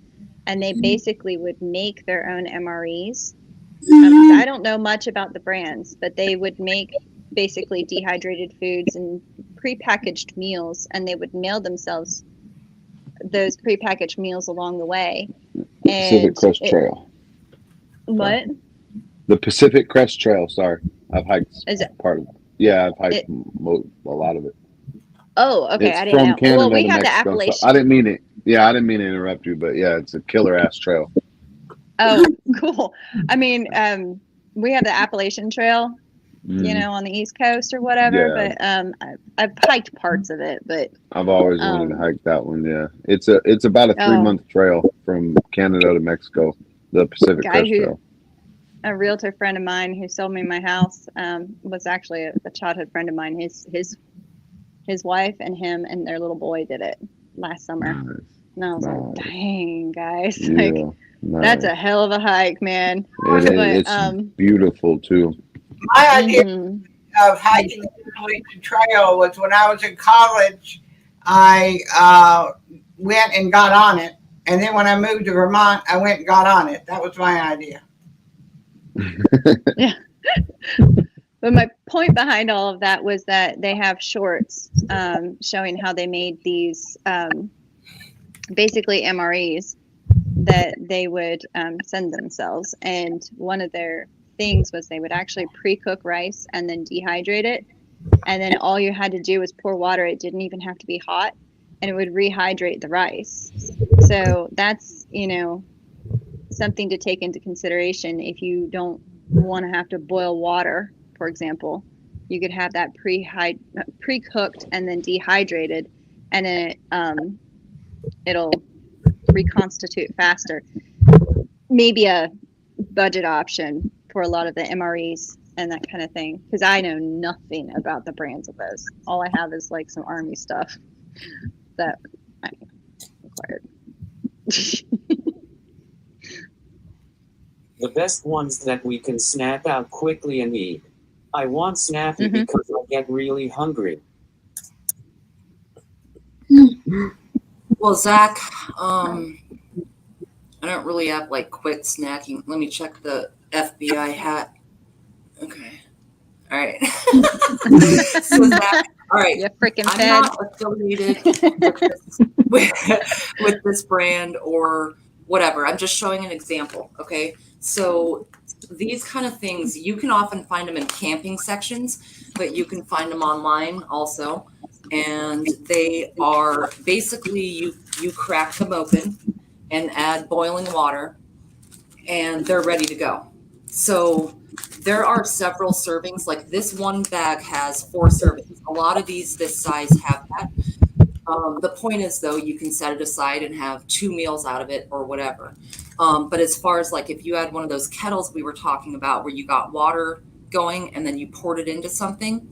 and they basically would make their own MREs. I don't know much about the brands, but they would make basically dehydrated foods and prepackaged meals, and they would mail themselves those prepackaged meals along the way. Pacific Crest Trail. What? The Pacific Crest Trail. Sorry, I've hiked Is it part of it. Yeah, I've hiked a lot of it. Oh, okay. It's I didn't know. Canada Well, we to have Mexico, the Appalachian. so I didn't mean it. Yeah, I didn't mean to interrupt you, but yeah, it's a killer ass trail. Oh, cool. I mean, we have the Appalachian Trail, you know, on the East Coast or whatever. Yeah. But I've hiked parts of it. But I've always wanted to hike that one. Yeah, it's about a 3-month trail from Canada to Mexico. The Pacific Crest Trail. A realtor friend of mine who sold me my house was actually a childhood friend of mine. His wife and him and their little boy did it last summer. Nice. And I was like, dang, guys. Yeah, like, nice. That's a hell of a hike, man. It's beautiful, too. My idea of hiking the Appalachian Trail was when I was in college, I went and got on it. And then when I moved to Vermont, I went and got on it. That was my idea. Yeah. But my point behind all of that was that they have shorts showing how they made these basically MREs that they would send themselves. And one of their things was they would actually pre-cook rice and then dehydrate it. And then all you had to do was pour water. It didn't even have to be hot, and it would rehydrate the rice. So that's, you know, something to take into consideration. If you don't want to have to boil water, for example, you could have that pre-cooked and then dehydrated, and then it'll reconstitute faster. Maybe a budget option for a lot of the MREs and that kind of thing, because I know nothing about the brands of those. All I have is like some Army stuff that I acquired. The best ones that we can snap out quickly and eat. I want Snappy because I get really hungry. Well, Zach, I don't really have like quick snacking. Let me check the FBI hat. Okay. All right. So Zach, all right. You freaking I'm fed. not affiliated with this brand or whatever. I'm just showing an example. Okay. So these kind of things, you can often find them in camping sections, but you can find them online also. And they are basically, you crack them open and add boiling water, and they're ready to go. So there are several servings. Like this one bag has 4 servings. A lot of these this size have that. The point is, though, you can set it aside and have 2 meals out of it or whatever. But as far as like if you had one of those kettles we were talking about where you got water going and then you poured it into something,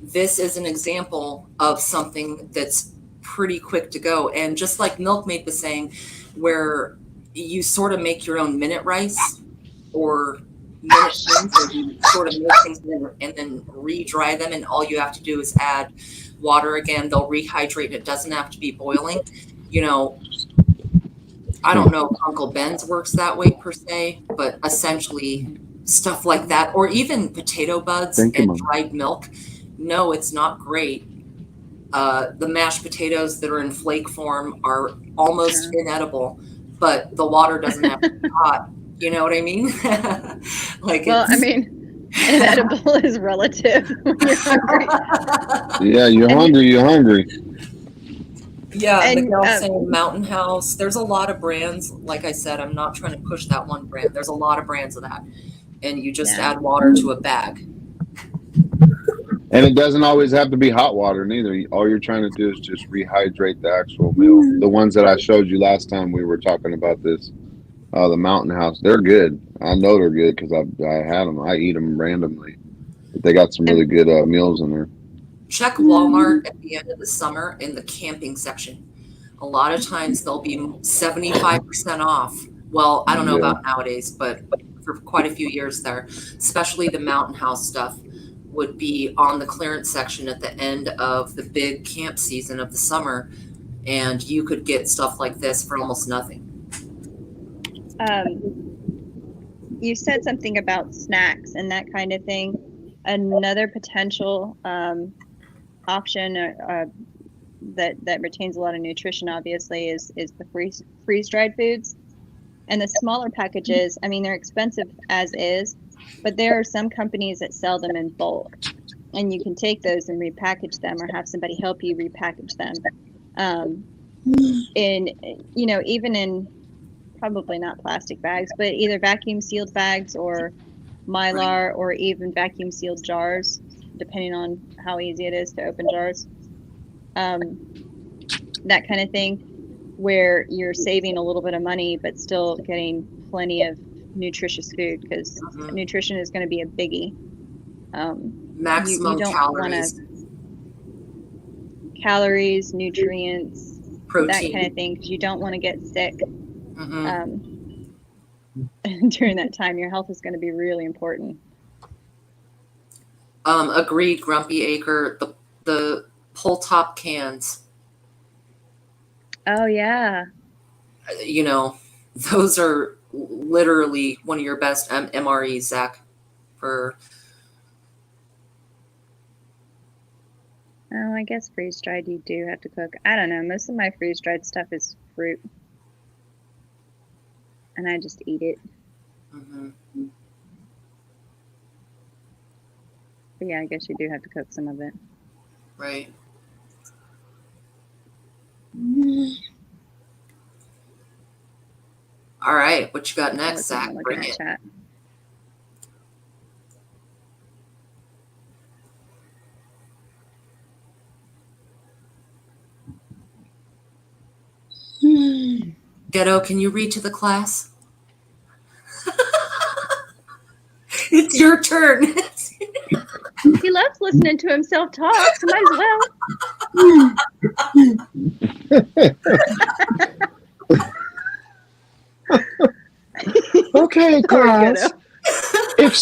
this is an example of something that's pretty quick to go. And just like Milkmaid was saying, where you sort of make your own minute rice or minute things, or you sort of make things and then re-dry them, and all you have to do is add water again. They'll rehydrate. It doesn't have to be boiling. You know, I don't know if Uncle Ben's works that way per se, but essentially stuff like that, or even potato buds and dried milk. No, it's not great, The mashed potatoes that are in flake form are almost inedible, but the water doesn't have to be hot. You know what I mean? Like, well, I mean, inedible is relative when you're hungry. Yeah, you're hungry. Yeah, And, Miguel saying Mountain House. There's a lot of brands. Like I said, I'm not trying to push that one brand. There's a lot of brands of that. And you just add water to a bag. And it doesn't always have to be hot water neither. All you're trying to do is just rehydrate the actual meal. The ones that I showed you last time we were talking about this, the Mountain House, they're good. I know they're good because I had them. I eat them randomly. But they got some really good meals in there. Check Walmart at the end of the summer in the camping section. A lot of times they'll be 75% off. Well, I don't know about nowadays, but for quite a few years there, especially the Mountain House stuff would be on the clearance section at the end of the big camp season of the summer, and you could get stuff like this for almost nothing. You said something about snacks and that kind of thing. Another potential option that retains a lot of nutrition, obviously, is the freeze-dried foods. And the smaller packages, I mean, they're expensive as is, but there are some companies that sell them in bulk, and you can take those and repackage them, or have somebody help you repackage them. Even in probably not plastic bags, but either vacuum sealed bags or Mylar, or even vacuum sealed jars, depending on how easy it is to open jars. That kind of thing, where you're saving a little bit of money but still getting plenty of nutritious food, because nutrition is going to be a biggie. Maximum you don't calories. Calories, nutrients, Protein. that kind of thing, because you don't want to get sick. During that time, your health is going to be really important. Agreed, Grumpy Acre. The pull top cans. Oh yeah. Those are literally one of your best MREs, Zach. I guess freeze dried you do have to cook. I don't know. Most of my freeze dried stuff is fruit, and I just eat it. But yeah, I guess you do have to cook some of it. Right. All right, what you got next, Zach? Bring it. Chat. Ghetto, can you read to the class? It's your turn. He loves listening to himself talk, so might as well. Okay, class. If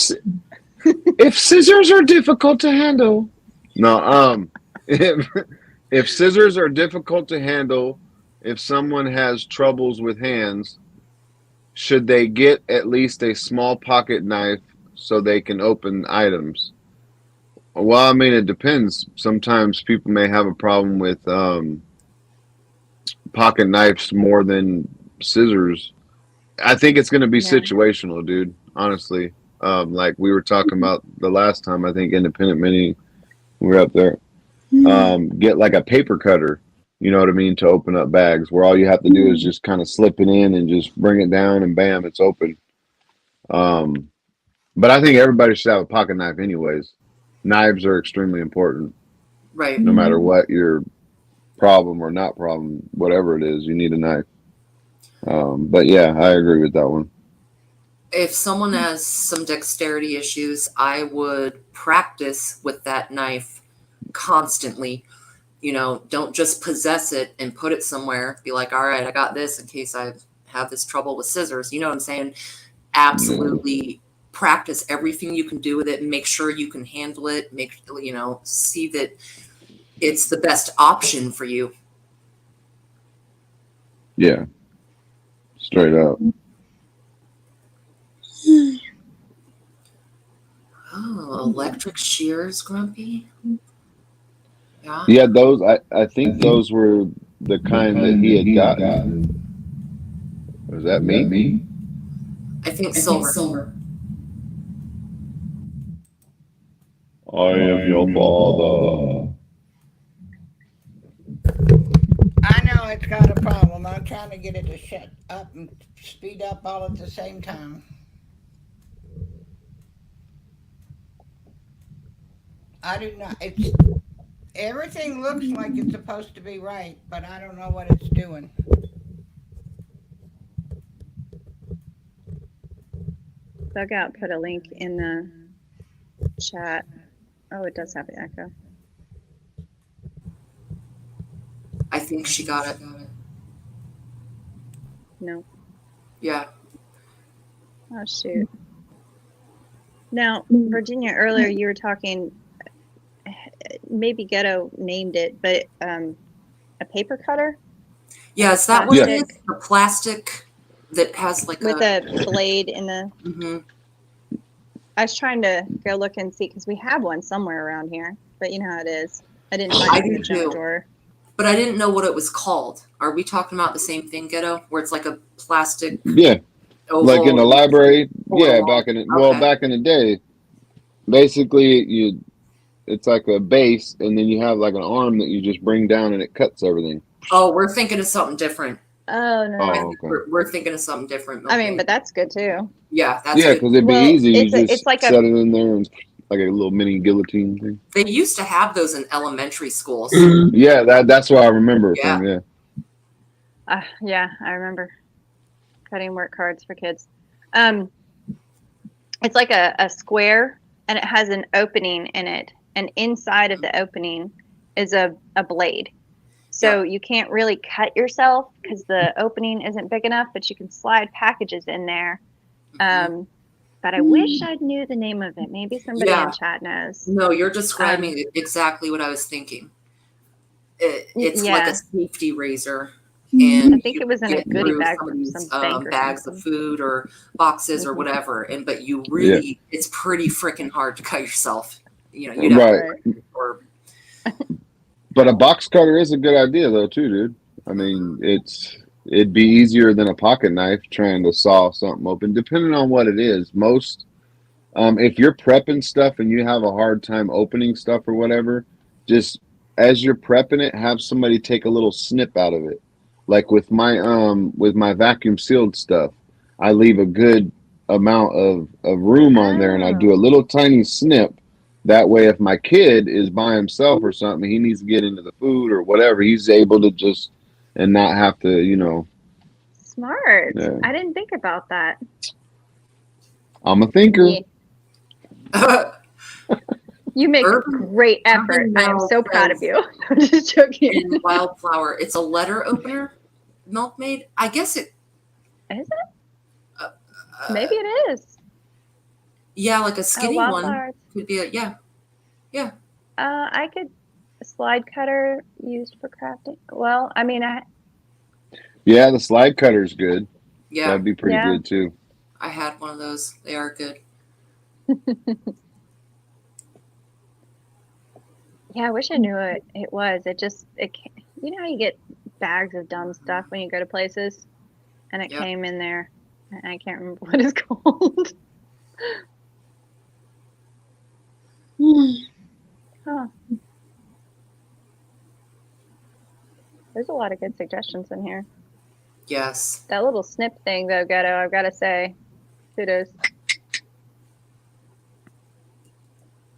scissors are difficult to handle. No, if scissors are difficult to handle, if someone has troubles with hands, should they get at least a small pocket knife so they can open items? Well, I mean, it depends. Sometimes people may have a problem with pocket knives more than scissors. I think it's going to be situational, dude, honestly. Like we were talking about the last time, I think Independent Mini, we were up there. Get like a paper cutter, you know what I mean, to open up bags, where all you have to do is just kind of slip it in and just bring it down and bam, it's open. But I think everybody should have a pocket knife anyways. Knives are extremely important. Right. No matter what your problem or not problem, whatever it is, you need a knife. But yeah, I agree with that one. If someone has some dexterity issues, I would practice with that knife constantly. Don't just possess it and put it somewhere. Be like, all right, I got this in case I have this trouble with scissors. You know what I'm saying? Absolutely practice everything you can do with it and make sure you can handle it. See that it's the best option for you. Yeah. Straight up. Oh, electric shears, Grumpy. Yeah, those I think those were the kind that he had gotten. Was that me? I think silver. I am your father. I know it's got a problem. I'm trying to get it to shut up and speed up all at the same time. I do not. It's everything looks like it's supposed to be right, but I don't know what it's doing. Dugout put a link in the chat. Oh, it does have the echo. I think she got it. No. Yeah. Oh, shoot. Now, Virginia, earlier you were talking, maybe Ghetto named it, but a paper cutter? Yeah, is that what it is? The plastic that has like with a blade in the... Mm-hmm. I was trying to go look and see, because we have one somewhere around here, but you know how it is. I didn't find it in the junk drawer. But I didn't know what it was called. Are we talking about the same thing, Ghetto? Where it's like a plastic... Yeah. Oval, like in the library. Yeah, back in the day. Basically, it's like a base, and then you have like an arm that you just bring down, and it cuts everything. Oh, we're thinking of something different. Oh, no. Oh, okay. We're thinking of something different. Okay. I mean, but that's good, too. Yeah, that's good. Because it'd be easy. You just like set it in there and like a little mini guillotine thing. They used to have those in elementary schools. Yeah, that's what I remember from, yeah, I remember cutting work cards for kids. It's like a square, and it has an opening in it, and inside of the opening is a blade. So you can't really cut yourself because the opening isn't big enough, but you can slide packages in there. But I wish I knew the name of it. Maybe somebody in chat knows. No, you're describing exactly what I was thinking. It's like a safety razor. And I think it was in a goodie bag from some bank or bags something. of food or boxes or whatever. But you really, it's pretty freaking hard to cut yourself. You know, you'd have But a box cutter is a good idea, though, too, dude. I mean, it'd be easier than a pocket knife trying to saw something open, depending on what it is. Most, if you're prepping stuff and you have a hard time opening stuff or whatever, just as you're prepping it, have somebody take a little snip out of it. Like with my vacuum sealed stuff, I leave a good amount of room on there, and I do a little tiny snip. That way, if my kid is by himself or something, he needs to get into the food or whatever, he's able to just and not have to, you know. Smart. Yeah. I didn't think about that. I'm a thinker. Yeah. You make great effort. I am so proud of you. I'm just joking. In Wildflower, it's a letter opener, Milkmaid. I guess it is. It? Maybe it is. Yeah, like a skinny one could be yeah. I could slide cutter used for crafting. Well, I mean, yeah, the slide cutter's good. Yeah, that'd be pretty good too. I had one of those. They are good. Yeah, I wish I knew what it was. You know how you get bags of dumb stuff when you go to places, and it came in there. I can't remember what it's called. Huh. There's a lot of good suggestions in here. Yes. That little snip thing, though, Ghetto, I've got to say, kudos.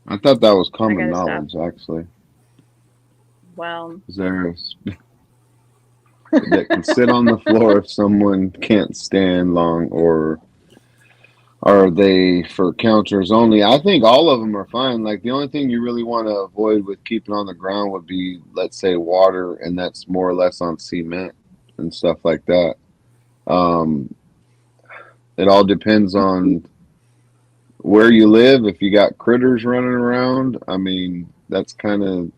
I thought that was common knowledge, actually. Well, is there that can sit on the floor if someone can't stand long, or are they for counters only? I think all of them are fine. Like, the only thing you really want to avoid with keeping on the ground would be, let's say, water, and that's more or less on cement and stuff like that. It all depends on where you live. If you got critters running around, I mean, that's kind of...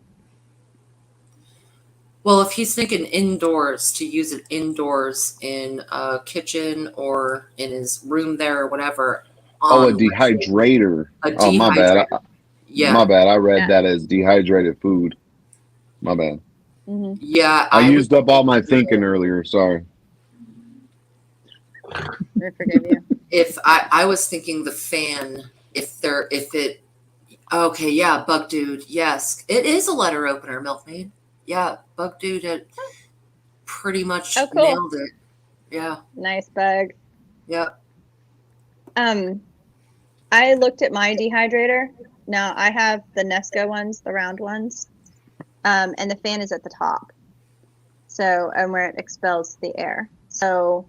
Well, if he's thinking indoors, to use it indoors in a kitchen or in his room there or whatever. A dehydrator. Oh, my bad. My bad. I read that as dehydrated food. My bad. Hmm. Yeah, I would used up all my thinking earlier. Sorry. I forgive you. if I was thinking the fan, okay, yeah, Bug Dude, yes. It is a letter opener, Milkmaid. Yeah, Bug Dude had pretty much Oh, cool. nailed it. Yeah. Nice bug. Yeah. I looked at my dehydrator. Now I have the Nesco ones, the round ones, and the fan is at the top. So, and where it expels the air. So,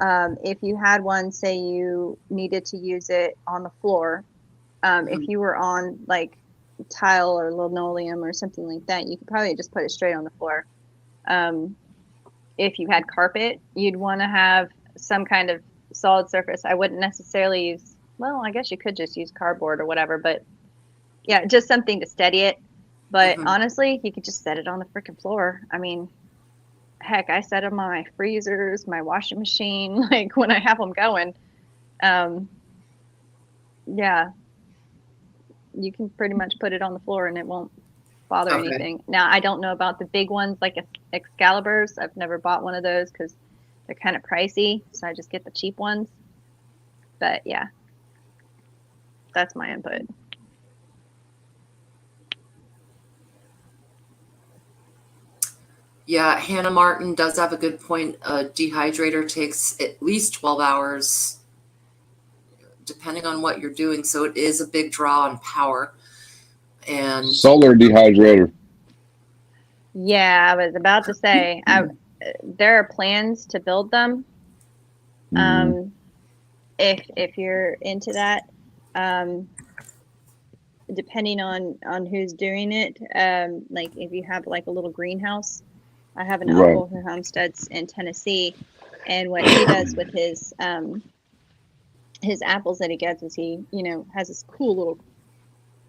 if you had one, say you needed to use it on the floor, if you were on like tile or linoleum or something like that, you could probably just put it straight on the floor. If you had carpet, you'd want to have some kind of solid surface. I wouldn't necessarily use, well, I guess you could just use cardboard or whatever, but yeah, just something to steady it. But honestly, you could just set it on the freaking floor. I mean, heck, I set them on my freezers, my washing machine, like when I have them going. Yeah, you can pretty much put it on the floor and it won't bother anything. Now, I don't know about the big ones like Excaliburs. I've never bought one of those because they're kind of pricey, so I just get the cheap ones. But yeah, that's my input. Yeah, Hannah Martin does have a good point. A dehydrator takes at least 12 hours, depending on what you're doing. So it is a big draw on power. And Solar dehydrator. Yeah, I was about to say, there are plans to build them. If you're into that, depending on who's doing it, like if you have like a little greenhouse. I have an uncle who homesteads in Tennessee, and what he does with his apples that he gets is he, has this cool little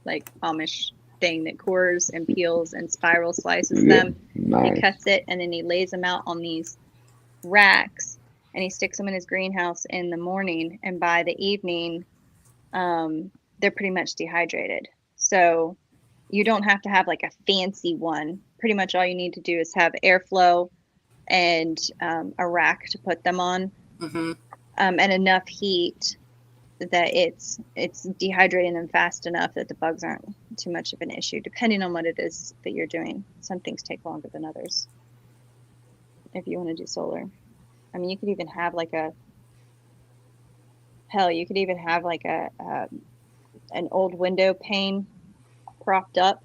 like Amish thing that cores and peels and spiral slices them. Nice. He cuts it and then he lays them out on these racks and he sticks them in his greenhouse in the morning, and by the evening they're pretty much dehydrated. So you don't have to have like a fancy one. Pretty much all you need to do is have airflow and a rack to put them on, and enough heat that it's dehydrating them fast enough that the bugs aren't too much of an issue, depending on what it is that you're doing. Some things take longer than others if you want to do solar. I mean, you could even have like an old window pane propped up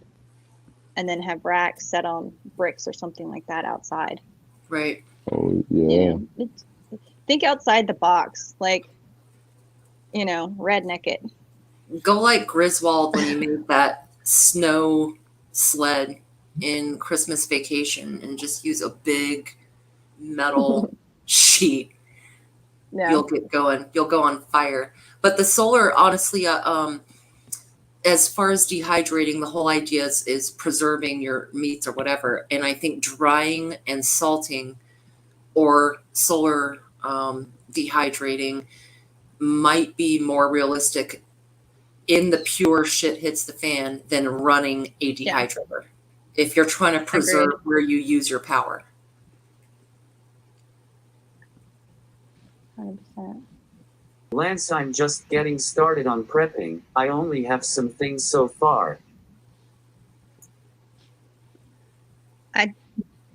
and then have racks set on bricks or something like that outside. Right. Oh, yeah. Think outside the box, like, redneck it. Go like Griswold when he made that snow sled in Christmas Vacation and just use a big metal sheet. Yeah. You'll get going. You'll go on fire. But the solar, honestly, as far as dehydrating, the whole idea is preserving your meats or whatever. And I think drying and salting or solar dehydrating might be more realistic in the pure shit hits the fan than running a dehydrator. If you're trying to preserve where you use your power. 100%. Lance, I'm just getting started on prepping. I only have some things so far.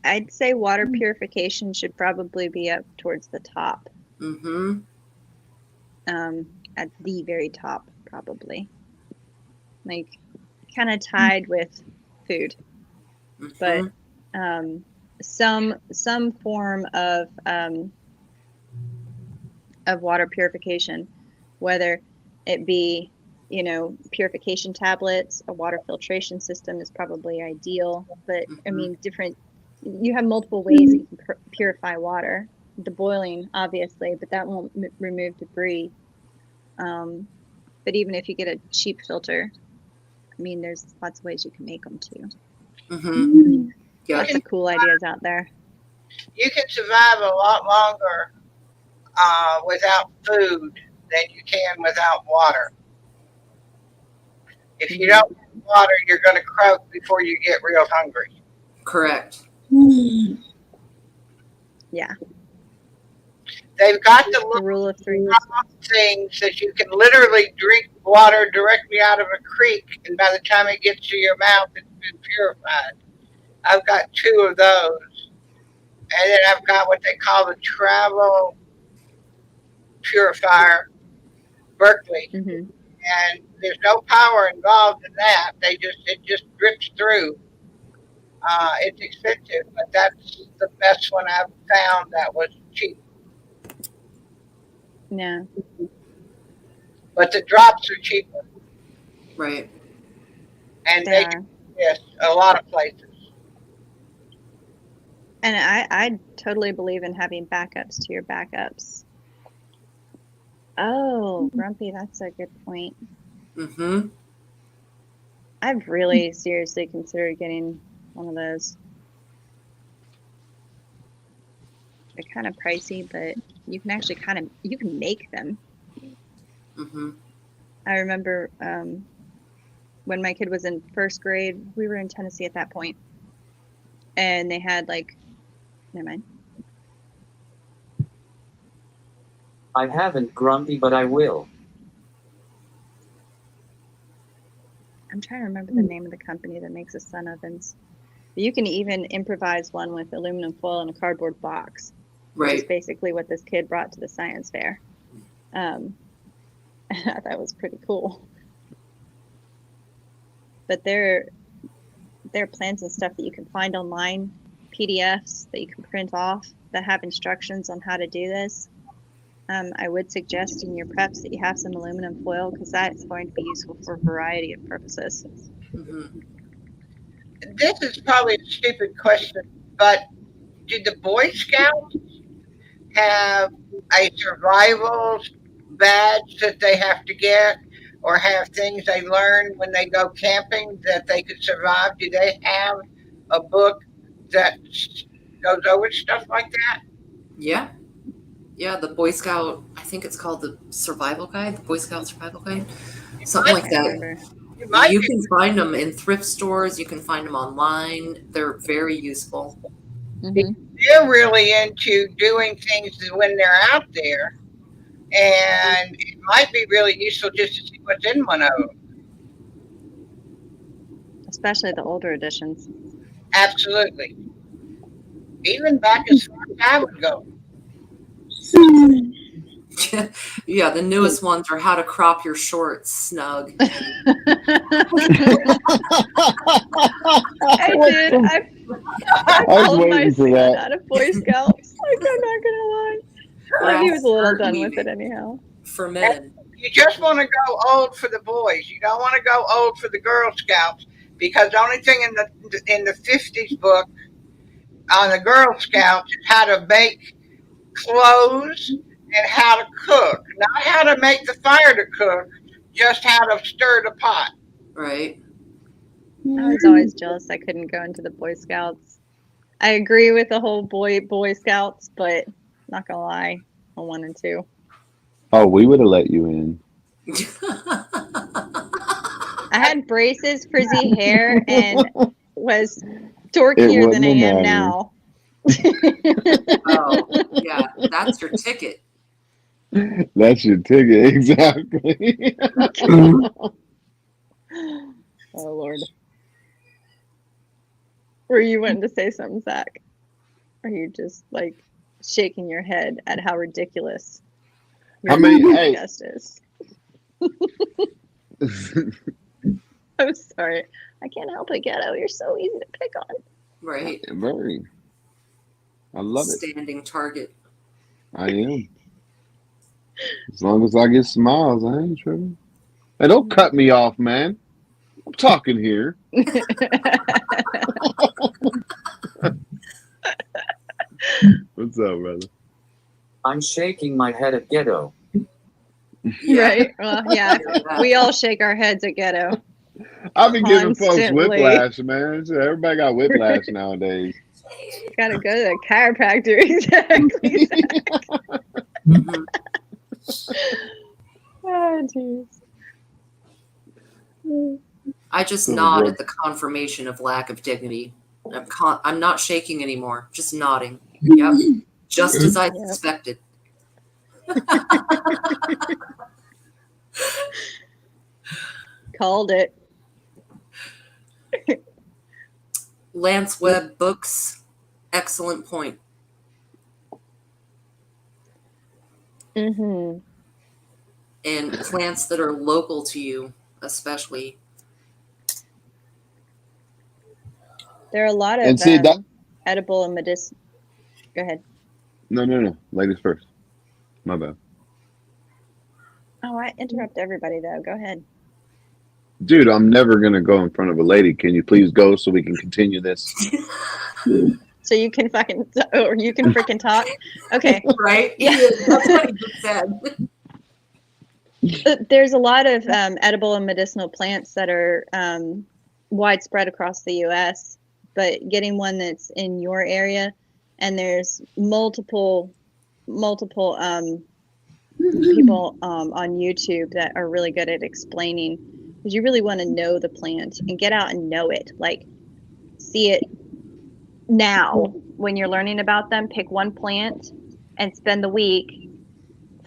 I'd say water purification should probably be up towards the top. At the very top, probably. Like, kind of tied with food. But some form of water purification, whether it be, purification tablets, a water filtration system is probably ideal. But I mean, you have multiple ways you can purify water. The boiling, obviously, but that won't remove debris. But even if you get a cheap filter, I mean, there's lots of ways you can make them too. Yeah. Lots of cool ideas out there. You can survive a lot longer without food than you can without water. If you don't have water, you're going to croak before you get real hungry. Correct. Yeah. They've got the The little rule of three. things that you can literally drink water directly out of a creek, and by the time it gets to your mouth, it's been purified. I've got 2 of those. And then I've got what they call the travel purifier, Berkeley. Hmm. And there's no power involved in that. It just drips through. It's expensive, but that's the best one I've found that was cheap. Yeah. But the drops are cheaper, Right. and They they are. exist a lot of places. And I totally believe in having backups to your backups. Oh, Grumpy, that's a good point. Mm-hmm. I've really seriously considered getting one of those. They're kind of pricey, but you can actually you can make them. Mm-hmm. I remember when my kid was in first grade, we were in Tennessee at that point, and they had never mind. I haven't, Grumpy, but I will. I'm trying to remember the name of the company that makes the sun ovens. But you can even improvise one with aluminum foil in a cardboard box, which is Right. basically what this kid brought to the science fair. I thought that was pretty cool. But there are plans and stuff that you can find online, PDFs that you can print off that have instructions on how to do this. I would suggest in your preps that you have some aluminum foil, because that's going to be useful for a variety of purposes. Mm-hmm. This is probably a stupid question, but do the Boy Scouts have a survival badge that they have to get, or have things they learn when they go camping that they could survive? Do they have a book that goes over stuff like that? Yeah. Yeah, the Boy Scout, I think it's called the Survival Guide, the Boy Scout Survival Guide, something like I that. remember. It might You be. can find them in thrift stores. You can find them online. They're very useful. Mhm. They're really into doing things when they're out there, and it might be really useful just to see what's in one of them. Especially the older editions. Absolutely. Even back as far as I would go. Yeah, the newest ones are how to crop your shorts snug. I did. I I was pulled my waiting for son that. out of Boy Scouts. I'm not gonna lie. Well, he was a little done with it Weaving anyhow. for men. You just want to go old for the boys. You don't want to go old for the Girl Scouts, because the only thing in the 50s book on the Girl Scouts is how to make clothes and how to cook. Not how to make the fire to cook, just how to stir the pot. Right. I was always jealous I couldn't go into the Boy Scouts. I agree with the whole Boy Scouts, but not gonna lie, I wanted to. Oh, we would have let you in. I had braces, frizzy hair, and was It dorkier than wouldn't I have am mattered. now. Oh, yeah, that's your ticket. That's your ticket, exactly. Oh Lord. Were you wanting to say something, Zach? Or are you just shaking your head at how ridiculous How your many- hey. guest is? I'm sorry. I can't help it, Ghetto. You're so easy to pick on. Right. Very. I love it. Standing target. I am. As long as I get smiles, I ain't tripping. Hey, don't cut me off, man. I'm talking here. What's up, brother? I'm shaking my head at Ghetto. Yeah. Right? Well, yeah. We all shake our heads at Ghetto. I've been giving folks Constantly. whiplash, man. So everybody got whiplash nowadays. Gotta go to the chiropractor. Exactly. Mhm. Oh, jeez. I just Oh, nod boy. at the confirmation of lack of dignity. I'm not shaking anymore, just nodding. Yep. Just as I suspected. Called it. Lance Webb Books, excellent point. Mm-hmm. And plants that are local to you, especially. There are a lot of And see that. edible and medicinal. Go ahead. No. Ladies first. My bad. Oh, I interrupt everybody though. Go ahead. Dude, I'm never gonna go in front of a lady. Can you please go so we can continue this? So you can or you can freaking talk. Okay. Right? Yeah. That's what he just said. There's a lot of edible and medicinal plants that are widespread across the U.S., but getting one that's in your area, and there's multiple people on YouTube that are really good at explaining, because you really want to know the plant and get out and know it, like see it now when you're learning about them. Pick one plant and spend the week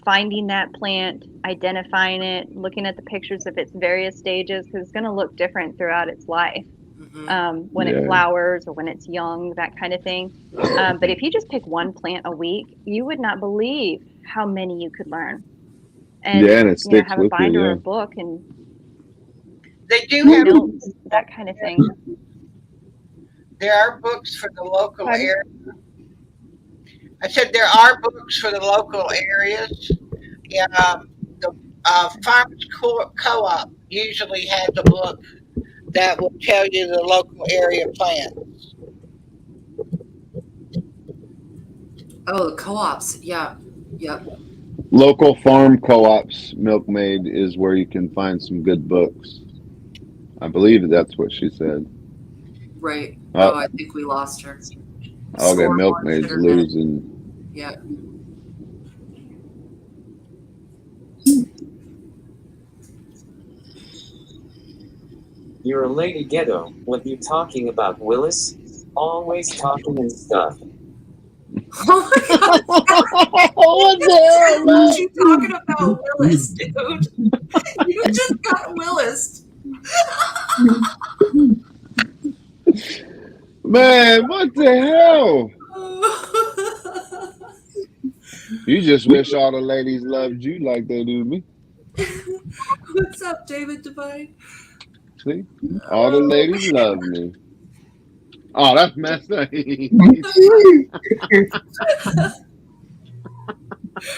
finding that plant, identifying it, looking at the pictures of its various stages, because it's going to look different throughout its life. When it flowers or when it's young, that kind of thing. But if you just pick one plant a week, you would not believe how many you could learn. And, and it sticks have a with binder you, or a book and They do have notes, that kind of thing. There are books for the local Pardon? area. I said there are books for the local areas. Yeah, the Farmers Co-op usually has a book that will tell you the local area plants. Oh, the co-ops. Yeah. Yep. Local farm co-ops, Milkmaid, is where you can find some good books. I believe that's what she said. Right. Oh. Oh, I think we lost her. Okay, Milkmaid's losing. Yeah. You're a lady ghetto. What you talking about, Willis? Always talking and stuff. Oh my God. What the hell, man? What you talking about, Willis, dude? You just got Willis. Man, what the hell? You just wish all the ladies loved you like they do me. What's up, David Devine? See? All the ladies love me. Oh, that's messed up. We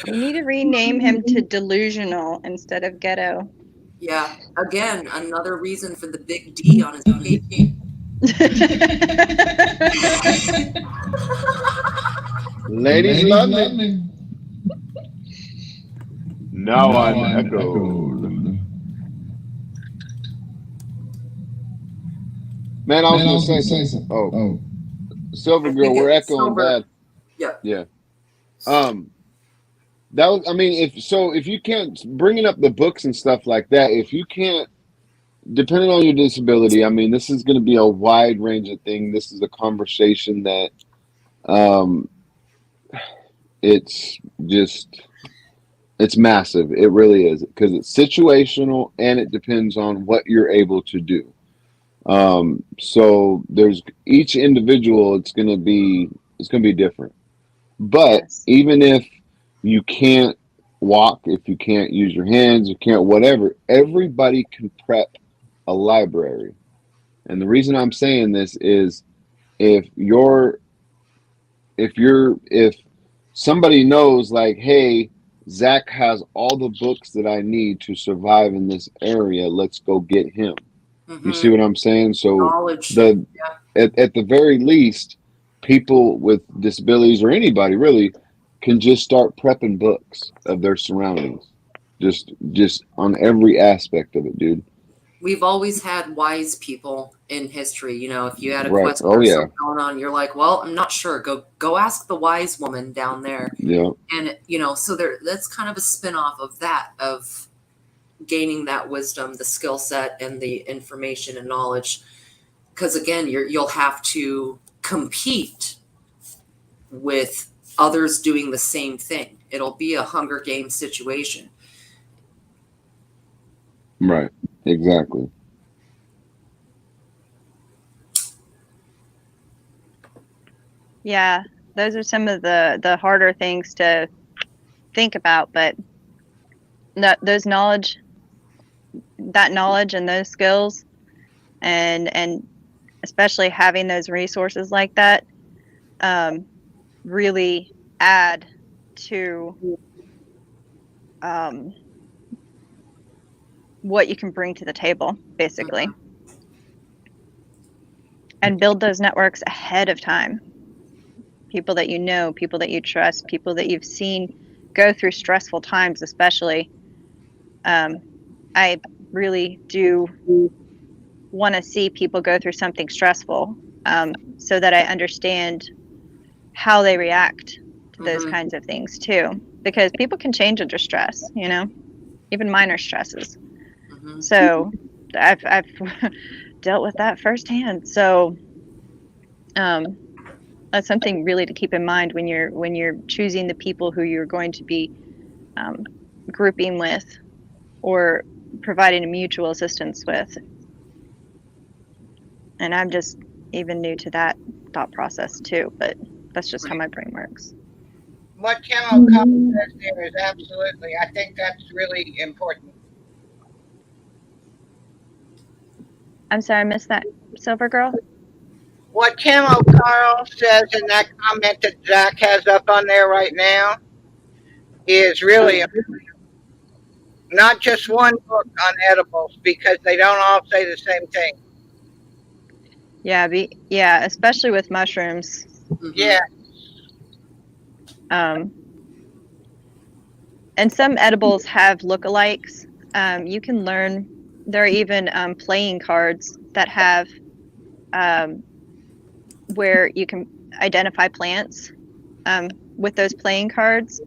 need to rename him to delusional instead of ghetto. Yeah. Again, another reason for the big D on his pinky. Ladies love me. Now I'm echoed. Man, I was going to say something. Oh. Silver Girl, we're echoing bad. Yeah. That was, I mean, if you can't, bringing up the books and stuff like that, if you can't, depending on your disability, I mean, this is going to be a wide range of things. This is a conversation that, it's massive. It really is, because it's situational and it depends on what you're able to do. So there's each individual, it's going to be different. But even if you can't walk, if you can't use your hands, you can't whatever, everybody can prep a library. And the reason I'm saying this is if somebody knows, like, hey, Zach has all the books that I need to survive in this area, let's go get him. Mm-hmm. You see what I'm saying? So knowledge. At the very least, people with disabilities, or anybody really, can just start prepping books of their surroundings. Just on every aspect of it, dude. We've always had wise people in history. You know, if you had a Right. question or something going on, you're like, well, I'm not sure. Go ask the wise woman down there. Yeah. And, you know, so that's kind of a spin-off of that, of gaining that wisdom, the skill set, and the information and knowledge. because again, you'll have to compete with others doing the same thing. It'll be a Hunger Games situation. Right. Exactly. Yeah, those are some of the harder things to think about, but that knowledge and those skills, and especially having those resources like that, really add to what you can bring to the table, basically, and build those networks ahead of time. People that you know, people that you trust, people that you've seen go through stressful times, especially. I really do want to see people go through something stressful, so that I understand how they react to those kinds of things too, because people can change under stress, you know, even minor stresses. So I've dealt with that firsthand. So that's something really to keep in mind when you're choosing the people who you're going to be grouping with or providing a mutual assistance with. And I'm just even new to that thought process too, but that's just how my brain works. What Camo says there is absolutely, I think that's really important. I'm sorry, I missed that, Silver Girl. What Camo Carl says in that comment that Zach has up on there right now is really not just one book on edibles, because they don't all say the same thing. Yeah, especially with mushrooms. Yeah. And some edibles have lookalikes. You can learn. There are even playing cards that have where you can identify plants with those playing cards.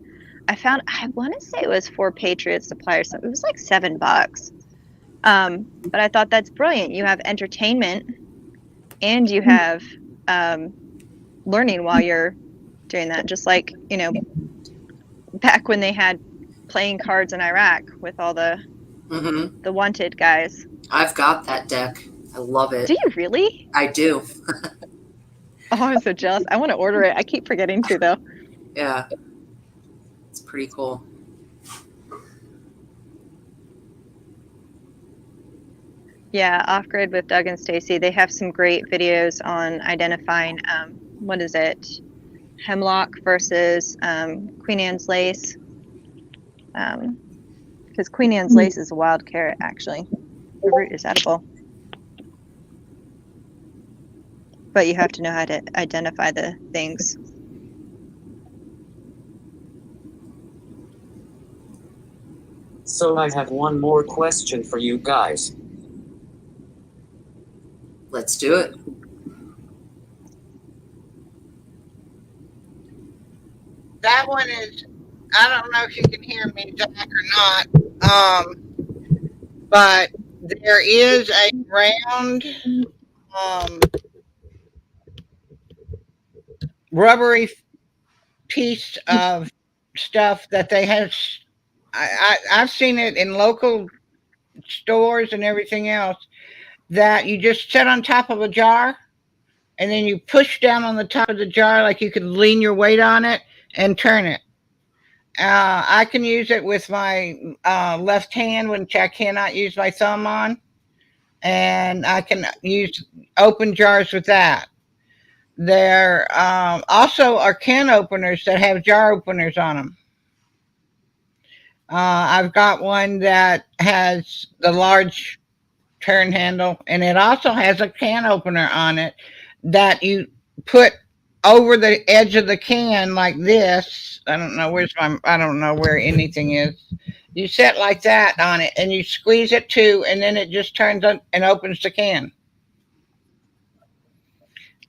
I want to say it was for Patriot Supply or something. It was like $7. But I thought that's brilliant. You have entertainment and you have learning while you're doing that. Just like, you know, back when they had playing cards in Iraq with all the wanted guys. I've got that deck. I love it. Do you really? I do. Oh, I'm so jealous. I want to order it. I keep forgetting to, though. Yeah. It's pretty cool. Yeah, Off Grid with Doug and Stacy. They have some great videos on identifying, what is it? Hemlock versus Queen Anne's lace. Because Queen Anne's lace is a wild carrot, actually. The root is edible. But you have to know how to identify the things. So I have one more question for you guys. Let's do it. That one is, I don't know if you can hear me, Zach, or not, but there is a round rubbery piece of stuff that they have. I've seen it in local stores and everything else, that you just set on top of a jar and then you push down on the top of the jar like you could lean your weight on it and turn it. I can use it with my left hand, which I cannot use my thumb on, and I can use open jars with that. There also are can openers that have jar openers on them. I've got one that has the large turn handle, and it also has a can opener on it that you put over the edge of the can like this. I don't know where anything is. You set like that on it and you squeeze it too, and then it just turns on and opens the can.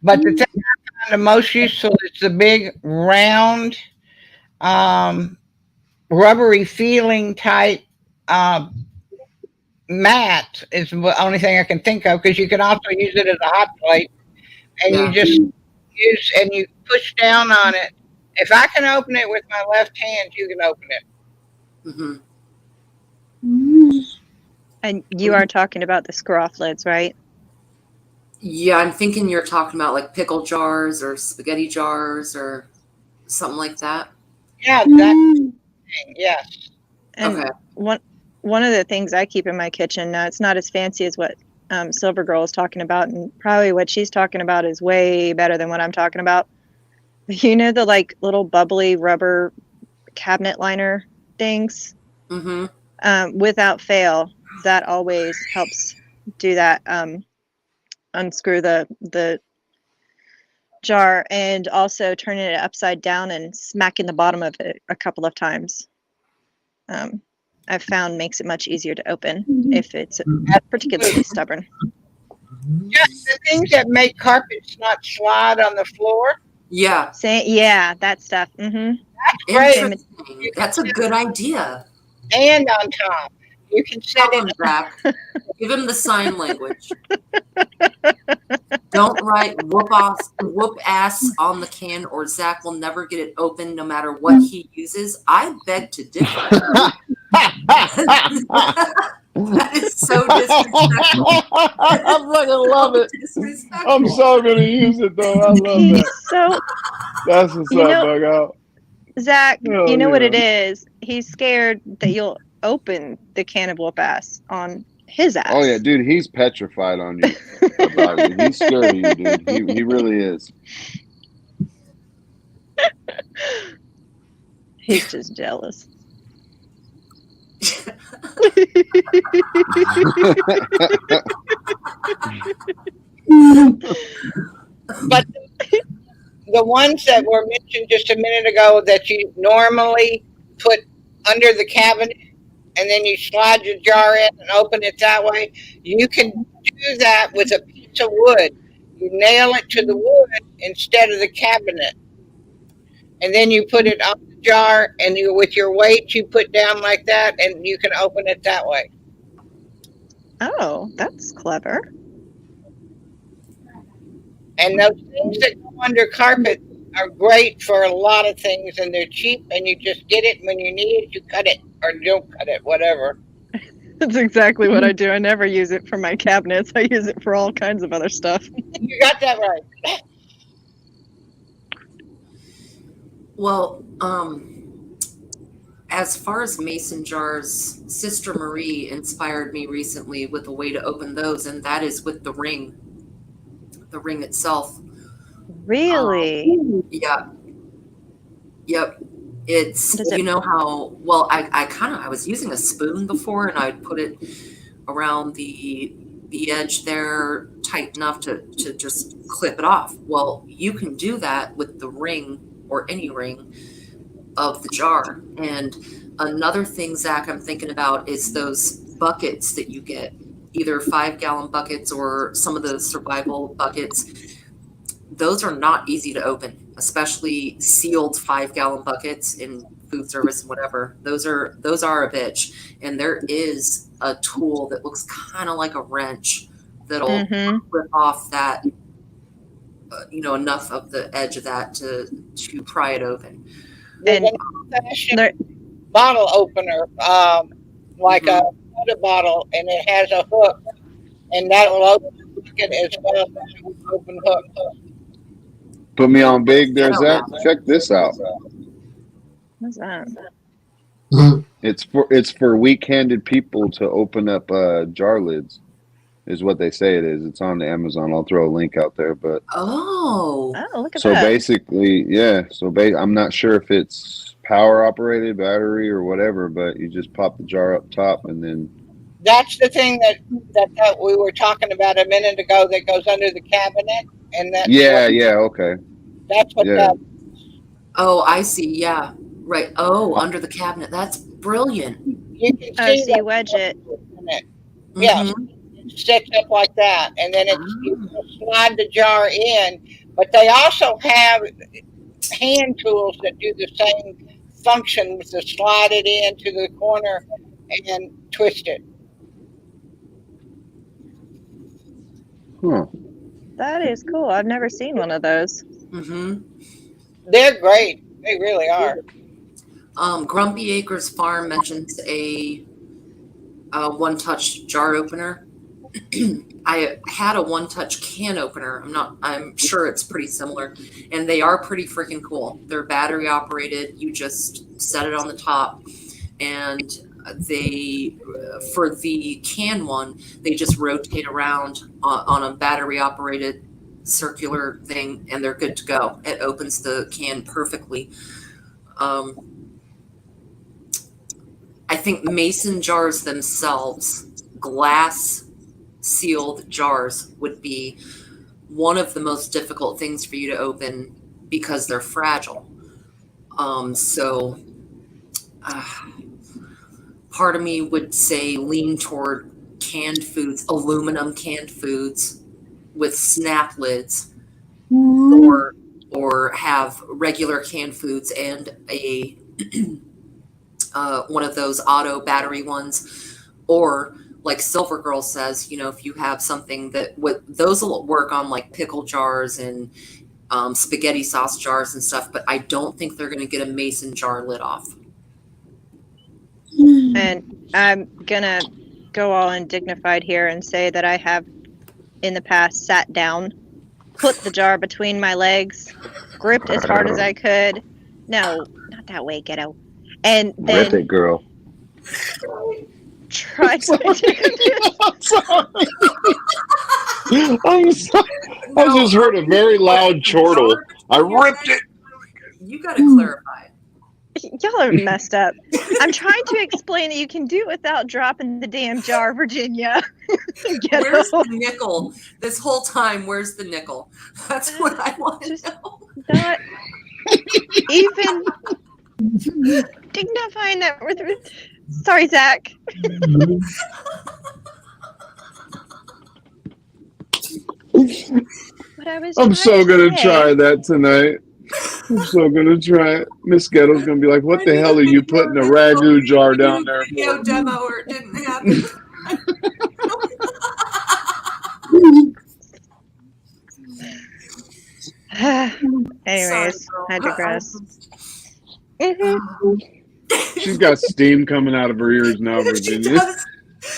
But the thing I find the most useful is the big round rubbery feeling type mat is the only thing I can think of, because you can also use it as a hot plate, and Yeah. you just use and you push down on it. If I can open it with my left hand, you can open it. And you are talking about the screw-off lids, right? Yeah, I'm thinking you're talking about like pickle jars or spaghetti jars or something like that. Yeah, that thing. Yes. And Okay. one of the things I keep in my kitchen, now it's not as fancy as what Silver Girl is talking about, and probably what she's talking about is way better than what I'm talking about. You know, the like little bubbly rubber cabinet liner things? Without fail, that always helps do that. Unscrew the jar, and also turning it upside down and smacking the bottom of it a couple of times. I've found makes it much easier to open if it's particularly stubborn. Just the things that make carpets not slide on the floor. Yeah. Yeah, that stuff. That's great. Interesting. That's a good idea. And on top, you can set Tell him, it. Zach. Give him the sign language. Don't write whoop ass on the can, or Zach will never get it open no matter what he uses. I beg to differ. That is so disrespectful. I fucking love it. Disrespectful. I'm so gonna use it though. I love that. So That's what's You up, know- bug out. Zach, Oh, you know what yeah. it is? He's scared that you'll open the can of whoop ass on his ass. Oh yeah, dude, he's petrified on you about it. He's scared of you, dude. He really is. He's just jealous. But the ones that were mentioned just a minute ago that you normally put under the cabinet and then you slide your jar in and open it that way, you can do that with a piece of wood. You nail it to the wood instead of the cabinet. And then you put it on the jar, and you, with your weight, you put down like that, and you can open it that way. Oh, that's clever. And those things that go under carpet are great for a lot of things, and they're cheap, and you just get it when you need it, you cut it, or don't cut it, whatever. That's exactly what I do. I never use it for my cabinets. I use it for all kinds of other stuff. You got that right. Well, as far as mason jars, Sister Marie inspired me recently with a way to open those, and that is with the ring itself. Really? Yeah. Yep. It's, Does it- you know how, well, I was using a spoon before, and I'd put it around the edge there tight enough to just clip it off. Well, you can do that with the ring, or any ring of the jar. And another thing, Zach, I'm thinking about is those buckets that you get, either 5-gallon buckets or some of the survival buckets. Those are not easy to open, especially sealed 5-gallon buckets in food service and whatever. Those are a bitch. And there is a tool that looks kind of like a wrench that'll rip off that, enough of the edge of that to pry it open. There's And an old-fashioned there- bottle opener, like a soda bottle, and it has a hook, and that will open the bucket as well as an open hook. Put me on big there, Zach. Check this out. What's that? It's for weak-handed people to open up jar lids, is what they say it is. It's on the Amazon. I'll throw a link out there. But Oh, Look at so that. basically, yeah. So I'm not sure if it's power operated, battery, or whatever. But you just pop the jar up top, and then That's the thing that we were talking about a minute ago that goes under the cabinet, and that's okay. That's what Yeah. that. oh, I see. Yeah, right. Oh, under the cabinet. That's brilliant. You can Oh, see so you wedge it. Yeah, Mhm. it sticks up like that, and then you can slide the jar in. But they also have hand tools that do the same function, to slide it into the corner and twist it. Huh. That is cool. I've never seen one of those. Mm-hmm. They're great. They really are. Grumpy Acres Farm mentions a one-touch jar opener. I had a one-touch can opener. I'm sure it's pretty similar, and they are pretty freaking cool. They're battery operated. You just set it on the top, and they, for the can one, they just rotate around on a battery operated circular thing, and they're good to go. It opens the can perfectly. I think mason jars themselves, glass sealed jars, would be one of the most difficult things for you to open because they're fragile. Part of me would say lean toward canned foods, aluminum canned foods with snap lids, or have regular canned foods and a one of those auto battery ones, or like Silver Girl says, if you have something those will work on like pickle jars and spaghetti sauce jars and stuff, but I don't think they're going to get a mason jar lid off. And I'm gonna go all undignified here and say that I have in the past sat down, put the jar between my legs, gripped as hard as I could. No, not that way, kiddo. And then Rip it, girl. tried to I'm sorry. I just heard a very loud chortle. I ripped it. You got to clarify. Y'all are messed up. I'm trying to explain that you can do it without dropping the damn jar, Virginia. Where's the nickel? This whole time, where's the nickel? That's what I want to know. Not even dignifying that we're through. Sorry, Zach. I'm so going to try that tonight. I'm so going to try it. Miss Ghetto's going to be like, what the hell are you putting a ragu jar down there for? Video demo or it didn't happen. Anyways, I digress. She's got steam coming out of her ears now, Virginia.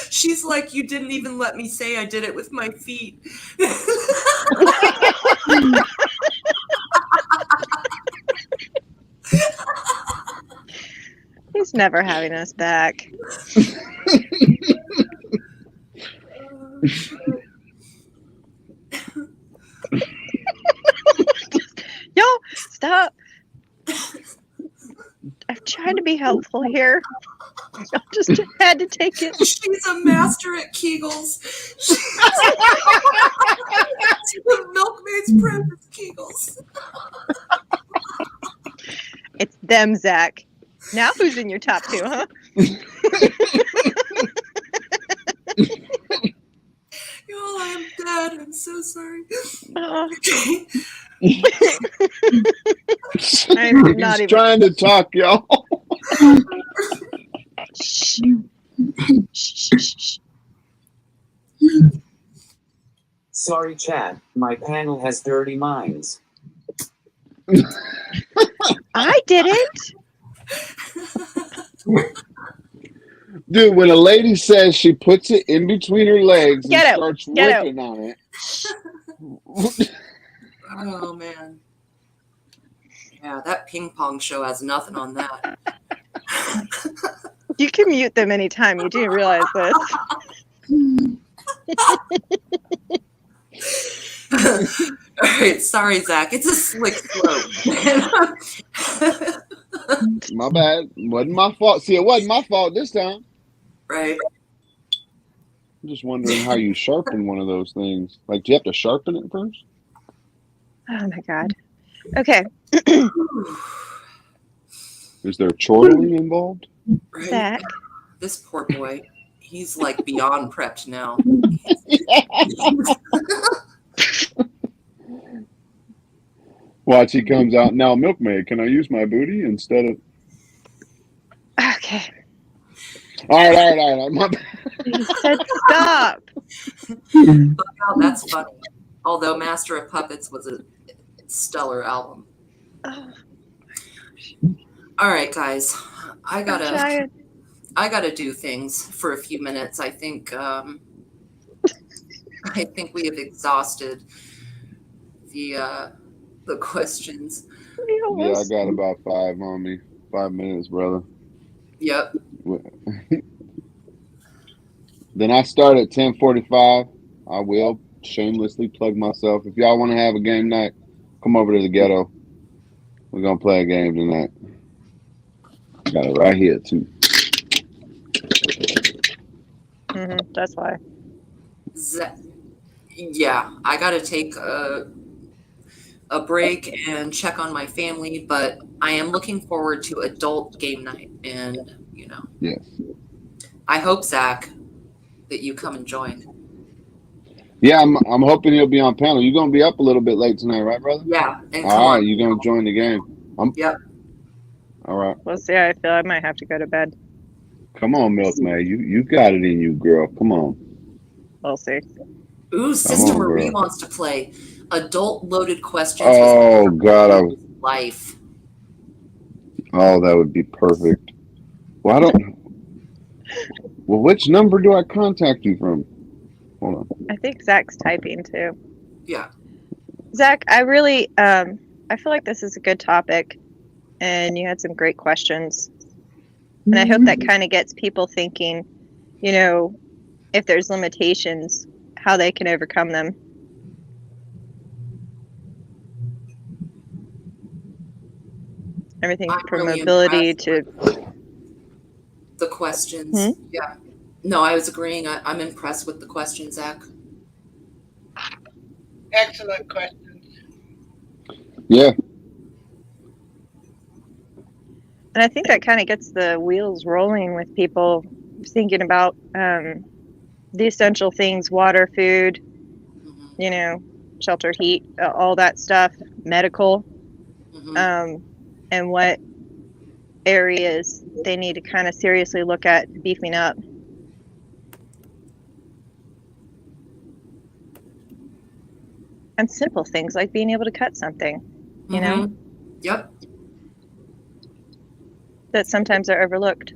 She's like, you didn't even let me say I did it with my feet. He's never having us back. Yo, stop. I'm trying to be helpful here. I just had to take it. She's a master at Kegels. The milkmaid's prep is Kegels. It's them, Zach. Now who's in your top two, huh? Y'all, I'm dead. I'm so sorry. I'm not even trying to talk, y'all. Shh. Sorry, Chad. My panel has dirty minds. I didn't. Dude, when a lady says she puts it in between her legs and starts ripping on it. Oh, man. Yeah, that ping pong show has nothing on that. You can mute them anytime. You do realize this. All right, sorry, Zach. It's a slick slope. My bad. Wasn't my fault. See, it wasn't my fault this time. Right. I'm just wondering how you sharpen one of those things. Like, do you have to sharpen it first? Oh, my God. Okay. Is there chortling involved? Right. Zach. This poor boy, he's like beyond prepped now. Watch, he comes out. Now, milkmaid, can I use my booty instead of... Okay. All right. My bad. He said stop. Oh, that's funny. Although Master of Puppets was a stellar album. Oh, All right, guys, I I'm gotta trying. do things for a few minutes. I think we have exhausted the questions. Yeah, I got about 5 on me. 5 minutes, brother. Yep. Then I start at 10:45. I will shamelessly plug myself. If y'all want to have a game night, come over to the ghetto. We're gonna play a game tonight. Got it right here too. That's why. Yeah, I gotta take a break and check on my family, but I am looking forward to adult game night, and Yes. I hope, Zach, that you come and join. Yeah, I'm hoping he'll be on panel. You're gonna be up a little bit late tonight, right, brother? Yeah, and come All right, on. you're gonna join the game. Yep. All right. We'll see. I feel I might have to go to bed. Come on, Milkmaid. You got it in you, girl. Come on. We'll see. Ooh, Sister on, Marie girl. wants to play adult loaded questions. Oh God, life. oh, that would be perfect. Well, I don't. Well, which number do I contact you from? Hold on. I think Zach's typing too. Yeah. Zach, I really, I feel like this is a good topic, and you had some great questions. And I hope that kind of gets people thinking, if there's limitations, how they can overcome them. Everything I'm from really mobility impressed to with the questions. Yeah. No, I was agreeing. I'm impressed with the questions, Zach. Excellent questions. Yeah. And I think that kind of gets the wheels rolling with people thinking about the essential things: water, food, shelter, heat, all that stuff, medical, and what areas they need to kind of seriously look at beefing up. And simple things like being able to cut something, Yep. that sometimes are overlooked.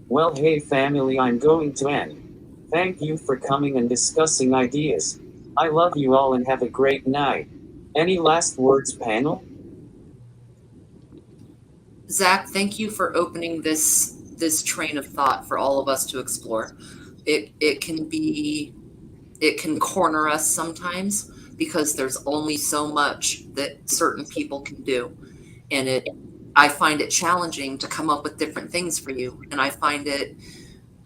Well, hey family, I'm going to end. Thank you for coming and discussing ideas. I love you all and have a great night. Any last words, panel? Zach, thank you for opening this train of thought for all of us to explore. It can corner us sometimes because there's only so much that certain people can do. And I find it challenging to come up with different things for you. And I find it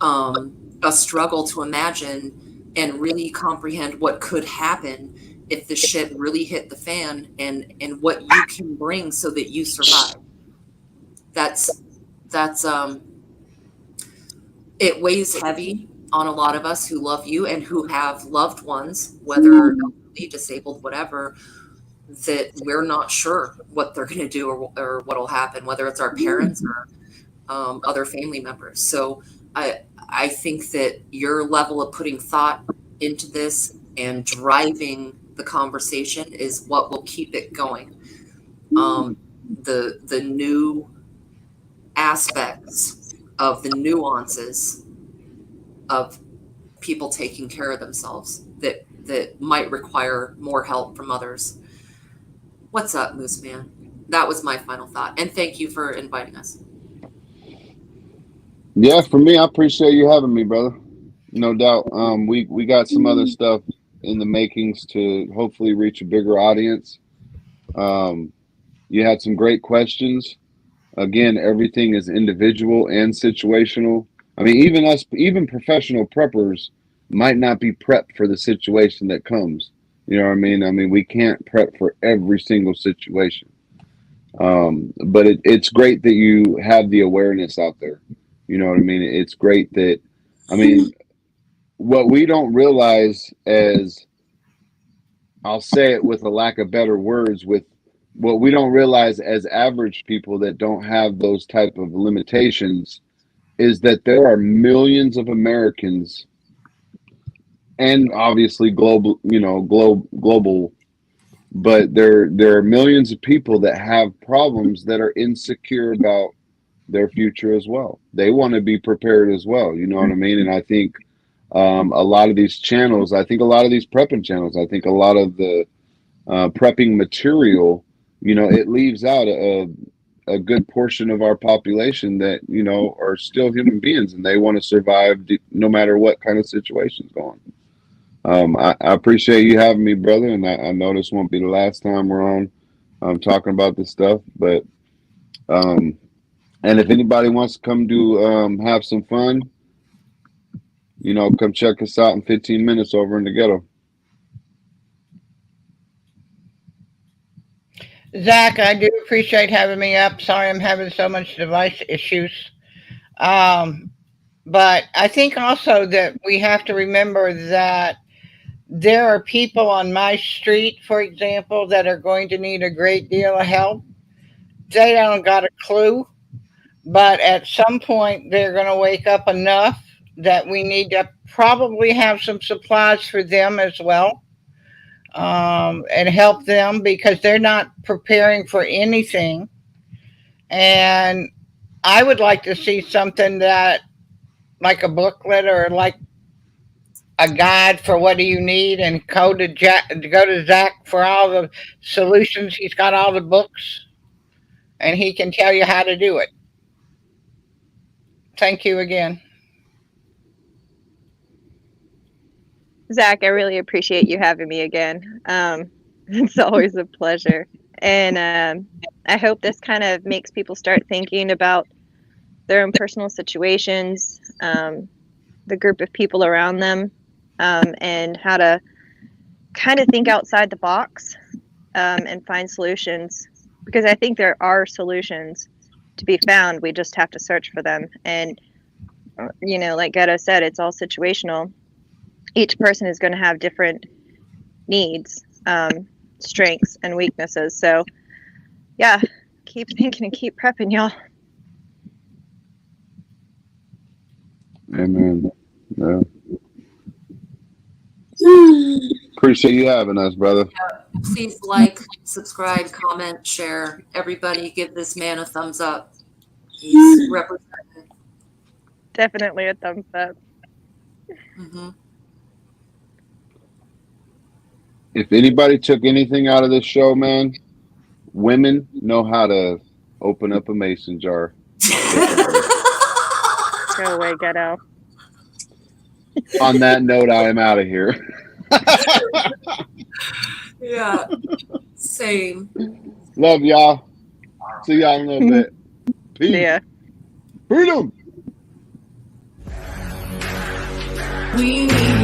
a struggle to imagine and really comprehend what could happen if the shit really hit the fan, and what you can bring so that you survive. That's it weighs heavy on a lot of us who love you and who have loved ones, whether elderly, disabled, whatever, that we're not sure what they're going to do or what will happen, whether it's our parents or other family members. So I think that your level of putting thought into this and driving the conversation is what will keep it going. The new aspects of the nuances of people taking care of themselves that might require more help from others. What's up, Moose Man? That was my final thought. And thank you for inviting us. Yeah, for me, I appreciate you having me, brother. No doubt. We got some other stuff in the makings to hopefully reach a bigger audience. You had some great questions. Again, everything is individual and situational. I mean, even professional preppers might not be prepped for the situation that comes. You know what I mean? I mean, we can't prep for every single situation. But it's great that you have the awareness out there. You know what I mean? It's great that, I mean, what we don't realize as, I'll say it with a lack of better words, with what we don't realize as average people that don't have those type of limitations is that there are millions of Americans, and obviously global, global, but there are millions of people that have problems that are insecure about their future as well. They want to be prepared as well. You know what I mean? And I think a lot of these channels, I think a lot of these prepping channels, I think a lot of the prepping material, it leaves out a good portion of our population that, are still human beings and they want to survive no matter what kind of situation's going. I appreciate you having me, brother, and I know this won't be the last time we're on talking about this stuff, but and if anybody wants to come do have some fun, come check us out in 15 minutes over in the ghetto. Zach, I do appreciate having me up. Sorry I'm having so much device issues. But I think also that we have to remember that there are people on my street, for example, that are going to need a great deal of help. They don't got a clue, but at some point they're going to wake up enough that we need to probably have some supplies for them as well. And help them because they're not preparing for anything. And I would like to see something that, like a booklet or like a guide for what do you need, and go to Zach for all the solutions. He's got all the books and he can tell you how to do it. Thank you again. Zach, I really appreciate you having me again. It's always a pleasure. And I hope this kind of makes people start thinking about their own personal situations, the group of people around them, and how to kind of think outside the box and find solutions. Because I think there are solutions to be found. We just have to search for them. And, like ɡrdzo said, it's all situational. Each person is going to have different needs, strengths, and weaknesses. So, yeah, keep thinking and keep prepping, y'all. Amen. Yeah. Appreciate you having us, brother. Please like, subscribe, comment, share. Everybody give this man a thumbs up. He's representing. Definitely a thumbs up. Mm-hmm. If anybody took anything out of this show, man, women know how to open up a mason jar. Go away, ɡrdzo. On that note, I am out of here. Yeah, same. Love y'all. See y'all in a little bit. Peace. Yeah. Freedom. We need